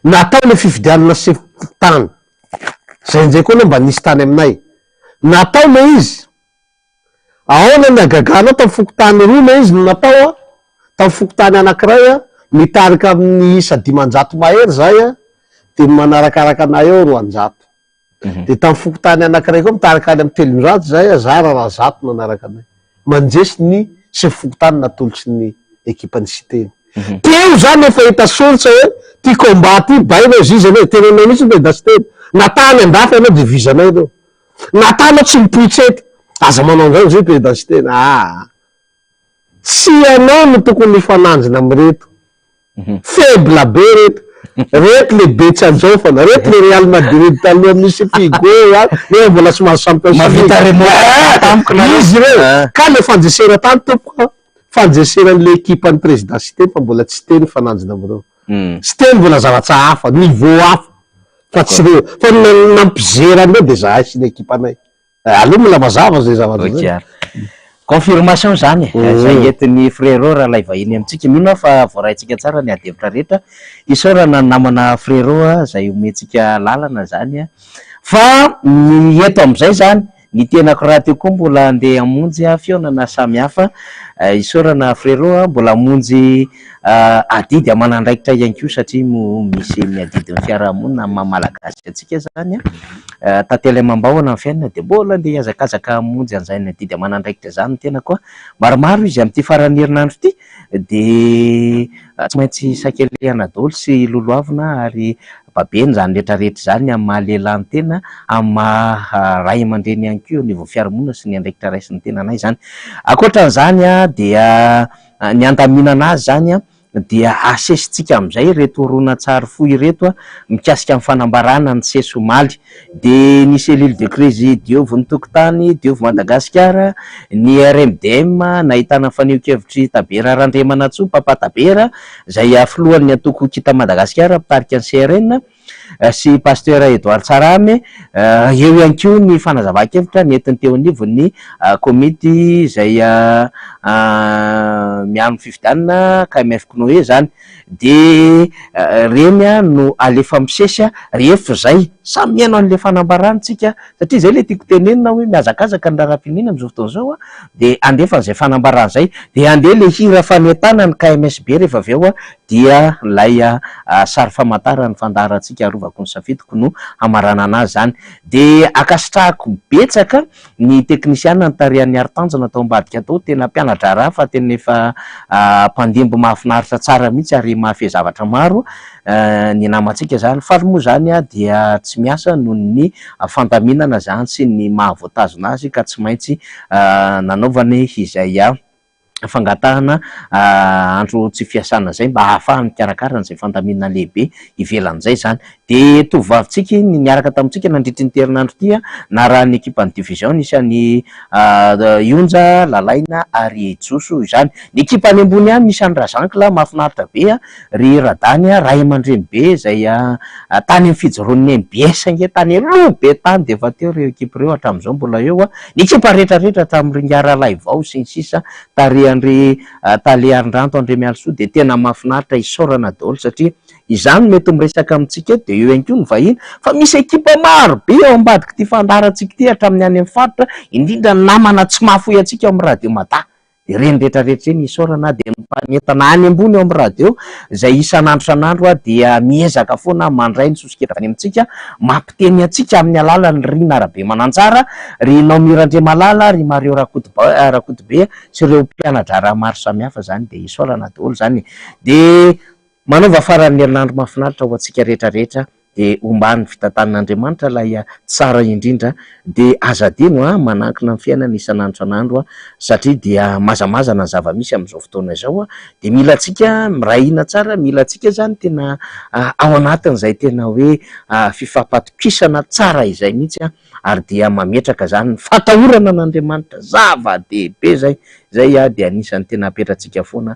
natao le fifidianana se fokotany zay nzay koa le mba nisy tany aminay natao le izy ahoana ny agaganao tamin'ny fokotany roa le izy no natao tamin'ny fokotany anankiray mitarika amin'ny isa 500 mahery zay de manarakaraka anay eo 400 de tamin'ny fokotany anankiray koa mitarika any amin'ny 300 zay zara raha 100 manaraka anay manjesy ny se fokotany natolotsy ny ekipany siteny teo zany efa hita soritra hoe ty combat ty baina zizana tenenao mihitsy da siteny natany andafy anao de vizanay reo natanao tsy mipoitsety aza manao an'izay zay présidentsiteny tsy anao no tokony fananjina amireto faible be reto le betsy anjaofana reto le Real Madrid taloha misy Figo ne mbola tsy mahazo champions izy reo ka le fanjesera tany tompoko fanjeseran'le ekipany présidentsiteny fa mbola tsy teny fananjina amireo tsy teny mbola zavatra hafa niveau hafa fa tsy reo fa nampizerandreo de zahay sy ny ekipanay aloha mila mazava zay zavatra
confirmation zany zay entin'ny frérot raha lay vahiny amintsika mino fa voaraintsika tsara ny adevitra rehetra isaorana namana frérot zay omentsika lalana zany fa ny eto am'izay zany ny tenako raha teo koa mbola andeha amonjy fionana samy hafa isaorana frérot mbola amonjy adidy amanandraikitra ihany koa satria misy ny adidin'ny fiarahamonina mamalagasy atsika zany tantely amam-bahona amin'ny fiainana de mbola andeha hiazakazaka amonjy an'izay ny adidy amanandraikitra zany tena koa maromaro izy amin'ity farany herinandro ity de tsy maintsy sakelehana daholo sy loloavina ary babeny zany rehetrarehetra zany amin'ny mahalelany tena amin'ny ray aman-dreny ihany koa niveau fiarahamonina sy ny andraikitra raisiny tena anay zany akoatran'izany dia ny andaminana azy zany dia asesitsika am'izay reto horonan-tsary fohy reto mikasika amin'ny fanambarana ny sesomaly de ny cellule de crise diovy ny tokotany diovy Madagasikara ny RMDM nahitana faneho-kevitry tabera randremana tso papatabera zay filohan'ny antoko kita Madagasikara mpitarika ny CRN sy pasteur Edouard Tsaramy eo ihany koa ny fanazava-kevitra nentiny teo anivon'ny komity zay miano fifidianana KMF Knoe zany de reny no alefa misesy rehefa zay samy miaino an'le fanambarantsika satria zay le tiako tenenina hoe miazakazaka ny raharapinina am'izao fotoana zao de andefa an'izay fanambaran zay de andeha le hira fanentana ny KMSB rehefa avy eo dia lay sary famantarany fandaharantsika arovako ny safitiko no hamarana anazy zany de akasitrahako betsaka ny teknisiana nytarian'ny aritanjana tao ambadika tao tena mpianatra raha fa tena efa mpandimbo mahafinaritra tsara mihitsy ary mahafehy zavatra maro ny namantsika zany fa moa zany dia tsy miasa noho ny fandaminana zany sy ny mahavoatazona azy ka tsy maintsy nanaovany izay fangatahana andro tsy fiasana zay mba ahafahany mikarakara n'izay fandaminana lehibe ivelan'izay zany de tovavitsika ny niaraka tamintsika nandritry ny terinandro tia na raha ny ekipany division isan'ny Onja Lalaina ary Joso zany ny ekipany ambony any isan'ny Razankla mahafinaritra be ry Radany ray aman-dreny be zay tany amin'ny fijoroan'ny MBS nge tany aloha be tany de efa teo reo ekipa reo hatramin'izao mbola eo ny ekipa rehetrarehetra hatramin'ny Ringara Laivao sy ny sisa tary Andry Taliarin-Dranto Andry Mialsoa dia tena mahafinaritra isaorana daholo satria izany mety miresaka amintsika dia eo ihany koa ny vahiny fa misy ekipa maro be ao ambadika ity fandarantsika ity hatramin'ny any amin'ny faritra indrindra namana tsy mahafoy antsika ao amin'ny radio Mata. Ireny rehetrarehetra eny isaorana dia mpanentana any ambony ao amin'ny radio izay isan'andro dia miezaka foana mandray ny sosiketa any amintsika mampiteny antsika amin'ny alalan'ny Rina Arabe Mananjara, ry Naomirandre Malala, ry Mario Rakotobe sy ireo mpianatra raha maro samihafa zany dia isaorana daholo zany. Dia manaova faran'ny herinandro mahafinaritra ho antsika rehetrarehetra dia ombany fitantan'Andriamanitra ilay tsara indrindra dia azadino manankina amin'ny fiainana isan'andro satria dia mazamazana ny zava-misy amin'izao fotoana izao dia mila antsika mirahina tsara, mila antsika zany tena ao anatin'izay tena hoe fifampatokisana tsara izay mihitsy ary dia mametraka zany ny fatahorana n'Andriamanitra zava-dehibe zay dia anisan'ny tena apetratsika foana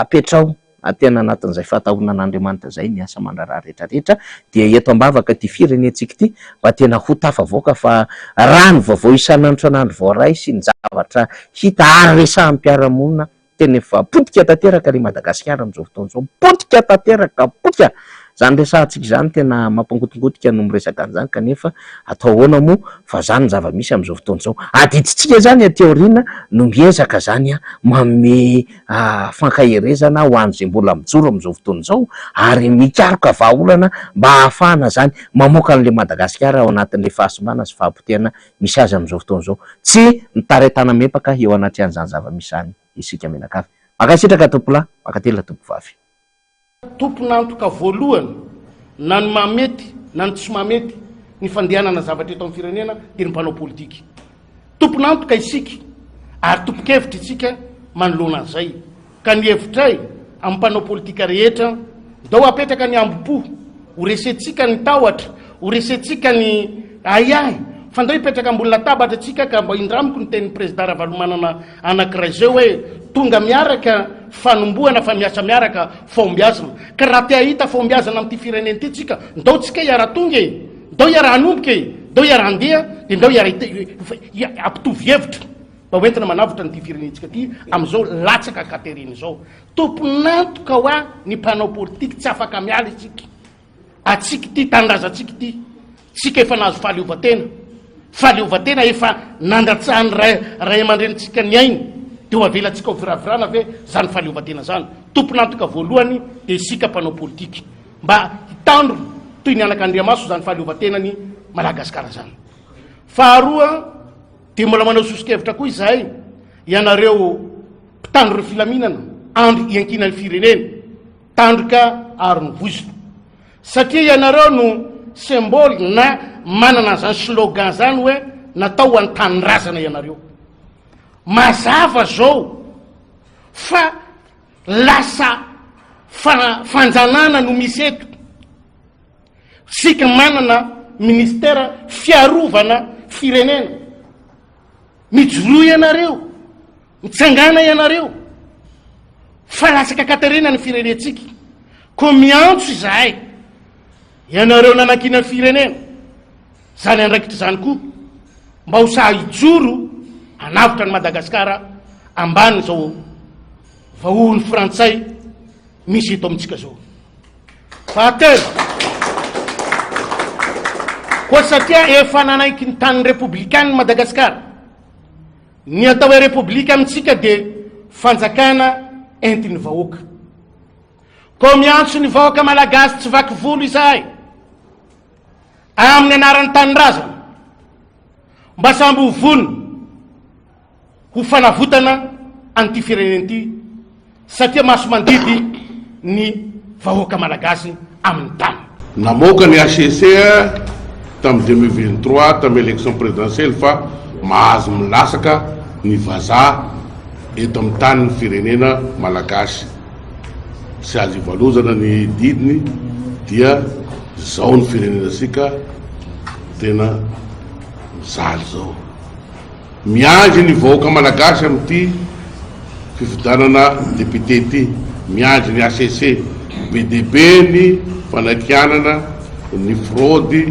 apetrao tena anatin'izay fatahorana n'Andriamanitra zay ny asa mandraraha rehetrarehetra dia eto ambavaka ty firenentsika ity mba tena ho tafavoaka fa rano vaovao isan'andro voaray sy ny zavatra hita ary resahan'ny mpiaramonina tena efa potika tanteraka ry Madagasikara amin'izao fotoana izao, potika tanteraka, potika zany resahantsika zany tena mampangotingotika no miresaka an'izany kanefa atao ahoana moa fa zany zava-misy amin'izao fotoana izao. Adiditsika zany aty aoriana no miezaka zany manome fankaherezana ho an'izay mbola mijoro amin'izao fotoana izao ary mikaroka vahaolana mba ahafahana zany mamoaka an'le Madagasikara ao anatin'le fahasimbana sy fahampotehana misy azy amin'izao fotoana izao, tsy mitaretana mempaka eo anaty an'izany zava-misy zany isika menakavy. Makasitraka tompola, makatela tompovavy.
Tomponantoka voalohany na ny mamety na ny tsy mamety ny fandehanana zavatra eto amin'ny firenena dia ny mpanao politika. Tomponantoka isika ary tompo-kevitra isika manoloana an'izay ka ny hevitray amin'ny mpanao politika rehetra dao apetraka ny ambo-po ho resentsika ny tahotra, ho resentsika ny ayahy fa ndao hipetraka ambony latabatra atsika ka mba indramiko ny tenin'ny président Ravalomanana anankiray zao hoe tonga miaraka fanombohana fa miasa miaraka fombiazana ka raha te ahita fombiazana amin'ity firenena ity tsika ndao tsika iara-tonga ndao iara-hanomboka ndao iara-andeha dia ndao ampitovy hevitra mba hoentina manavotra nyity firenentsika ty amin'izao latsaka katerina izao. Tomponantoka hoa ny mpanao politika tsy afaka miala isika atsika ity tanindrazantsika ity tsika efa nahazo fahaleovatena efa nandatsahany ray aman-drenitsika ny ainy dia ho avelantsika ho viravirana ve zany fahaleovatena zany. Tomponantoka voalohany dia isika mpanao politika mba hitandro toy ny anak'Andriamaso zany fahaleovatenany Madagasikara zany. Faharoa dia mbola manao sosikevitra koa izahay ianareo mpitandro ireo filaminana andro iankinan'ny firenena tandroka ary novozona satria ianareo no symbole na manana zany slogan zany hoe natao ho antanindrazana ianareo. Mazava zao fa lasa fanjanana no misy eto, sika manana ministera fiarovana firenena, mijoro ianareo, mitsangana ianareo fa lasaka katerina ny firenentsika ko miantso izahay ianareo nanankinan'ny firenena zany andraikitra zany koa mba ho sahijoro anavotra ny Madagasikara ambany zao vahohony frantsay misy eto amintsika zao. Fahatelo koa satria efa nanaiky ny tany republikany Madagasikara ny atao hoe republika amintsika dia fanjakana entiny vahoaka ko miantso ny vahoaka malagasy tsy vaky volo izahay amin'ny anaran'ny tanindrazana mba samby ho vony ho fanavotana an'ity firenen'ity satria maso mandidy ny vahoaka malagasy amin'ny tany.
Namoaka ny ACC tamin'ny 2023 tamin'ny élection présidentielle fa mahazo milasaka ny vazaha eto amin'ny tany firenena malagasy sy azo ivalozana ny didiny dia zao ny firenenasika tena mizaly zao. Miandry ny vahoaka malagasy amin'ity fifidanana député ty, miandry ny ACC BDB ny fanakianana ny fraudy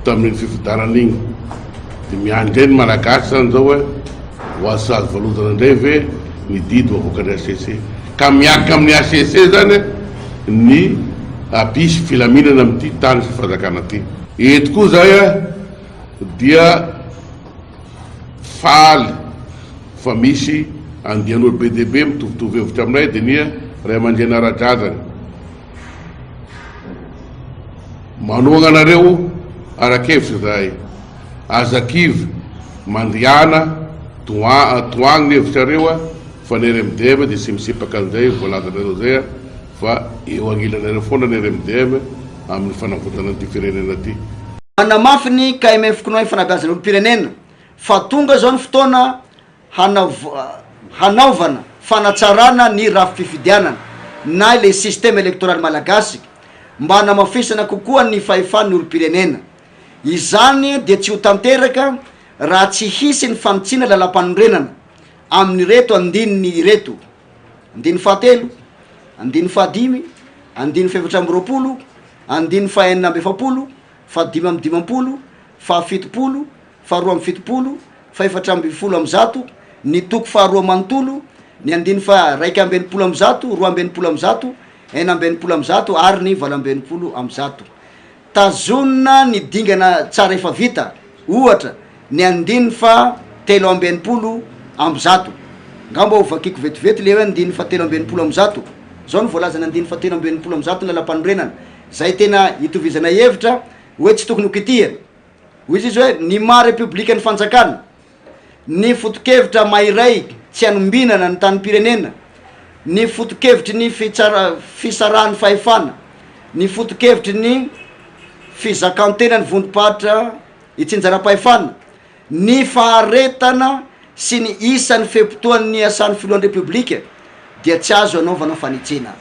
tamin'ny fifidanana igny dia miandry ny malagasy zany zao hoe ho azo valozana indray ve mididy avoakany ACC ka miaka amin'ny ACC zany ny apisy filaminana amin'ity tany sy fanjakana ty. Eto koa zay dia faly fa misy andian'olo be dia be mitovitovy hevitra aminay dia nia ray aman-dreny ara-drazany manoagna anareo arakevitra zay azakivy mandriana toagny ny hevitrareo fa ny RMDM dia sy misipaka an'izay voalazanareo zay fa eo agnilanareo foana ny RMDM amin'ny fanavotana an'ity firenena ty.
Manamafy ny KMF konoa fanabeazan'olom-pirenena fa tonga zao ny fotoana hanaovana fanatsarana ny rafifidianana na le système électoral malagasy mba hanamafisana kokoa ny fahefan'ny olo-pirenena. Izany dia tsy ho tanteraka raha tsy hisy ny fanotsina lalam-panorenana amin'ny reto andininy reto: andiny fahatelo, andiny fahadimy, andiny faefatra amby roapolo, andiny fahaenina amby efapolo, fahadimy amby dimampolo, fahafitopolo, faharoa amby fitopolo, faefatra amby folo amby zato, ny toko faharoa manontolo, ny andiny fa raiky amby enipolo amby zato, roa amby enipolo amby zato, enina amby enipolo amby zato ary ny valo amby enipolo amby zato. Tazonina ny dingana tsara efa vita, ohatra ny andiny fa telo amby enipolo amby zato, ngamba ho vakiko vetivety le hoe andiny fa telo amby enipolo amby zato, zao ny voalazana andiny fa telo amby enipolo amby zato ny lalam-panorenana. Zay tena itovizana hevitra hoe tsy tokony ho kitia. Hoy izy hoe ny maha republika ny fanjakana, ny fotokevitra mairay tsy anombinana ny tany-pirenena, ny fotokevitry ny fisarahan'ny fahefana, ny fotokevitry ny fizakantena ny vondrom-pahatra itsinjara-pahefana, ny faharetana sy ny isan'ny fempotoan'ny asan'ny filohan'ny republika dia tsy azo anaovana fanitsina.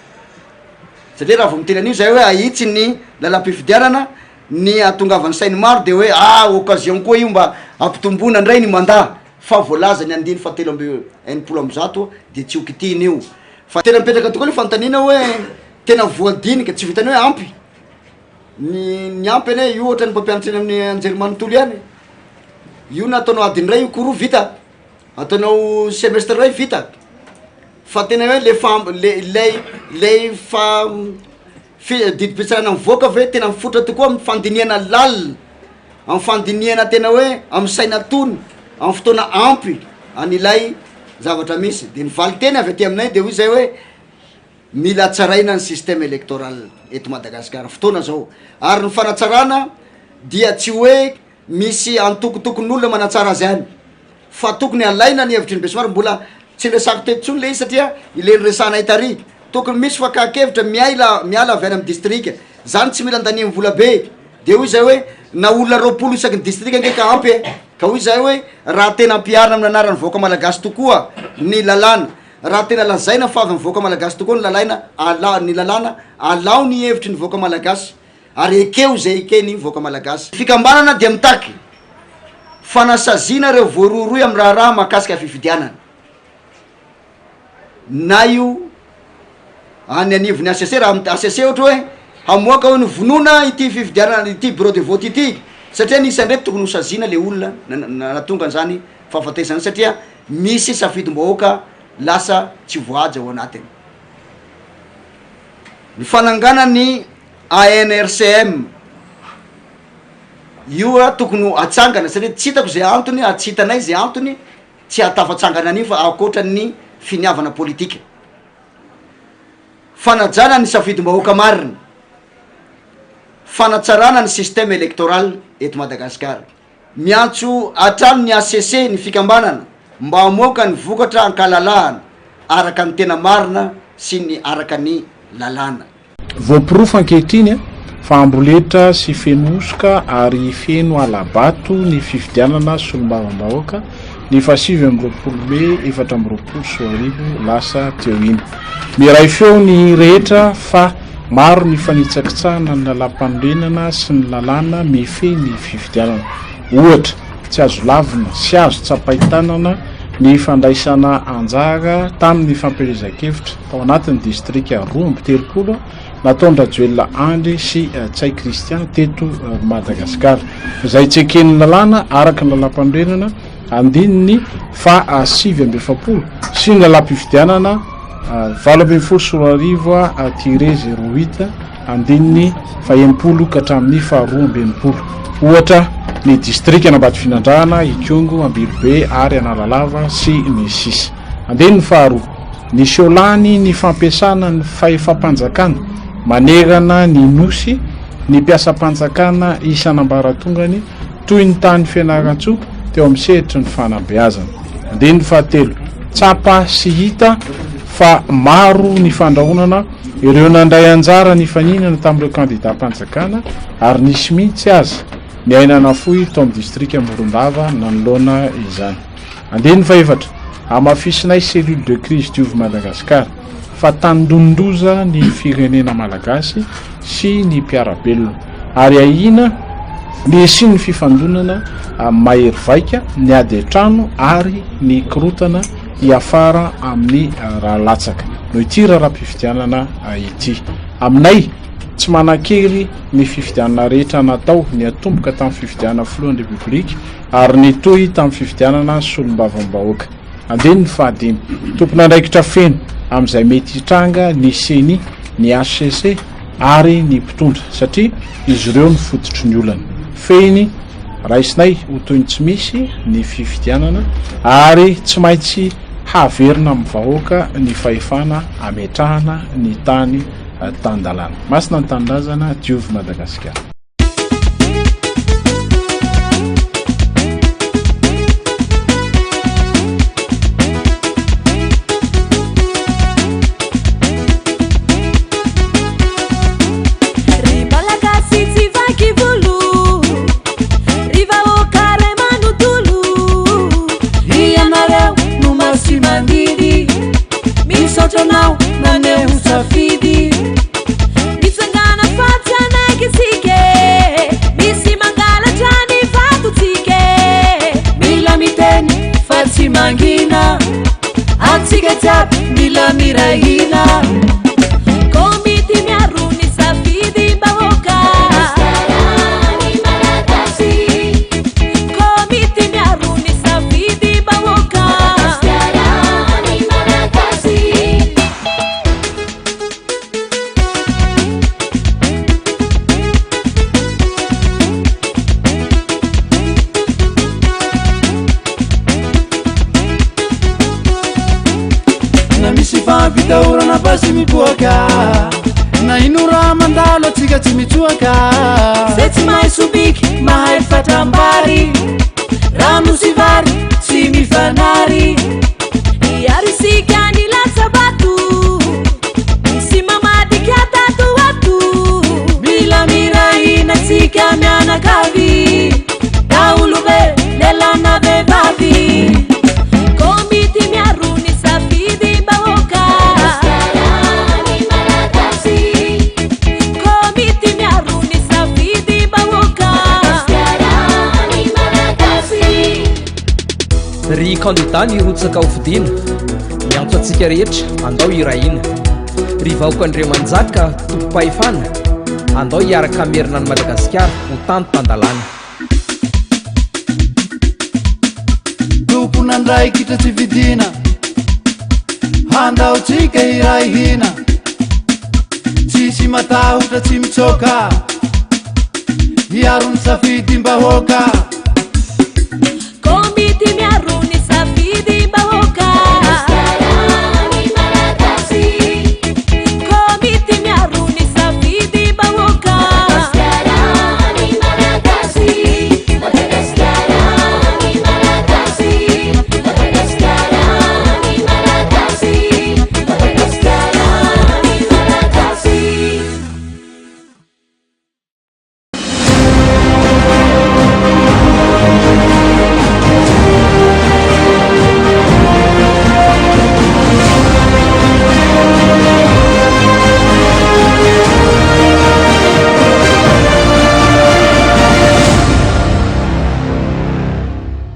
Satria raha vao miteny an'io zay hoe ahitsy ny lalam-pifidianana ny atongavan'ny sainy maro dia hoe occasion koa io mba ampitombona ndray ny mandat, fa voalaza ny andiny fa telo amby enipolo amby zato dia tsy ho kitiny io. Fa tena mipetraka tokoa ny fanontaniana hoe tena voadinika tsy vitany hoe ampy ny ampy ane io ohatra ny mpampianatra amin'ny anjery manontolo ihany, io na ataonao adiny ray io koro vita, ataonao semestre ray vita, fa tena hoe le didi-pitsarana mivoaka ve tena mifotra tokoa amin'ny fandiniana lalina, amin'ny fandiniana tena hoe amin'ny saina tony, amin'ny fotoana ampy an'ilay zavatra misy. Dia ny valiteny avy aty aminay dia hoy zay hoe mila tsaraina ny système électoral eto Madagasikara fotoana zao, ary ny fanatsarana dia tsy hoe misy antokotokon'olona manatsara azy any, fa tokony alaina ny hevitry ny besimaro. Mbola tsy resako teto tsony le izy satria ile resanay tary, tokony misy fakakevitra miala avy any amin'ny distrika, zany tsy mila andaniany vola be. Dia hoy zay hoe na olona roapolo isaky ny distrika ndraika ampy ka hoy zay hoe raha tena ampiarina amin'ny anaran'ny voaka malagasy tokoa ny lalàna, raha tena lazaina fa avy amin'ny voaka malagasy tokoa ny lalàna alao ny hevitry ny voaka malagasy ary ekeo zay ekeny voaka malagasy. Fikambanana dia mitaky fanasazina reo voaroroy amin'ny raha mahakasika fifidianana, na io any anivon'ny ACC. Raha ACC ohatra hoe hamoaka hoe ny vonona ity fifidianana ity bureau de vote ity, satria nisy andreto tokony hosazina le olona natonga an'izany fahafatesana, satria misy safidim-bahoaka lasa tsy voaja ao anatiny. Ny fanangana ny ANRCM io tokony atsangana, satria tsy hitako zay antony, tsy hitanay zay antony tsy hatafatsangana an'io fa akoatra ny finiavana politika. Fanajana ny safidim-bahoaka marina, fanatsarana ny système électoral eto Madagasikara, miantso atrano ny ACC ny fikambanana mba hamoaka ny vokatra ankalalahana araka ny tena marina sy ny araka ny lalàna.
Voapirofo ankehitriny fa amboletra sy fenosoka ary feno alabato ny fifidianana solombavam-bahoaka ny fasivy amby roapolo May 2024 lasa teo iny. Miray feo ny rehetra fa maro ny fanitsakitsahana ny lalam-panorenana sy ny lalàna mifehy ny fifidianana. Ohatra tsy azo lavina sy azo tsapaitanana ny fandraisana anjara tamin'ny fampielezan-kevitra tao anatin'ny distrika 2 nataon'ny Rajoelina Andry sy Tsay Christian teto Madagasikara. Izay tsy eken'ny lalàna araka ny lalam-panorenana andininy fa 7 sy ny lalam-pifidianana 8 tiré 08 andininy 20 ka hatramin'ny 12 ohatra ny district Anambady Finandrahana, Ikongo, Ambilobe ary Analalava sy ny sisa. Andininy 2 ny Siolany ny fampiasana ny fahefam-panjakana manerana ny nosy ny mpiasam-panjakana isan'ambaratongany toy ny tany fianaran-tsoa teo amin'ny sehatry ny fanabeazana. Andininy 3 tsapa sy hita fa maro ny fandrahonana ireo nandray anjara ny faninana tamin'ireo kandidat-panjakana ary nisy mihitsy aza ny ainana fohy tao amin'ny district Morondava nanoloana izany. Andininy 4 amafisinay cellule de crise diovy Madagasikara fa tandondoza ny firenena malagasy sy ny mpiarabelona ary ahina ny sy ny fifandonana mahery vaika ny ady trano ary ny korotana iafara amin'ny rahalatsaka no ity raharam-pifidianana ity. Aminay tsy manan-kery ny fifidianana rehetra natao ny atomboka tamin'ny fifidianana filohan'ny Republika ary ny toy tamin'ny fifidianana solombavam-bahoaka. Andininy 5 tompona andraikitra feno amin'izay mety hitranga ny CENI, ny HCC ary ny mpitondra satria izy ireo ny fototry ny olana. Feny raisinay ho toy ny tsy misy ny fifidianana ary tsy maintsy haverina amin'ny vahoaka ny fahefana ametrahana ny tany tandalana. Masina ny tanindrazana diovy Madagasikara.
Não, não é um safidi. Me sangana fazia que se quer. Me se mangala jani fato se quer. Mila miteni fazia mangina. Antiga tap mila mirahina. Comiti me arruni safidi baoka. Comiti me arruni safidi baoka.
Vita urana basi mipuaka na inura mandalo tiga timichuaka
seti mai subiki mai fatambari ramu sivari simi fanari yari sikani la sabatu simama dikiata tu watu bila mirai na sikamiana kavi daulube lelana bebavi komiti miaruni safidi bawoka
ry candidat nirotsaka ho fidina miantso antsika rehetra andao irahina ry vahoaka Andriamanjaka tompo-pahefana andao hiaraka amerina ny Madagasikara ho tany tandalana
tomponandraikitra tsy vidina handaotsika irahina tsisy matahotra tsy mitsoka hiaro ny safidy-mbahoaka
komiti miaruni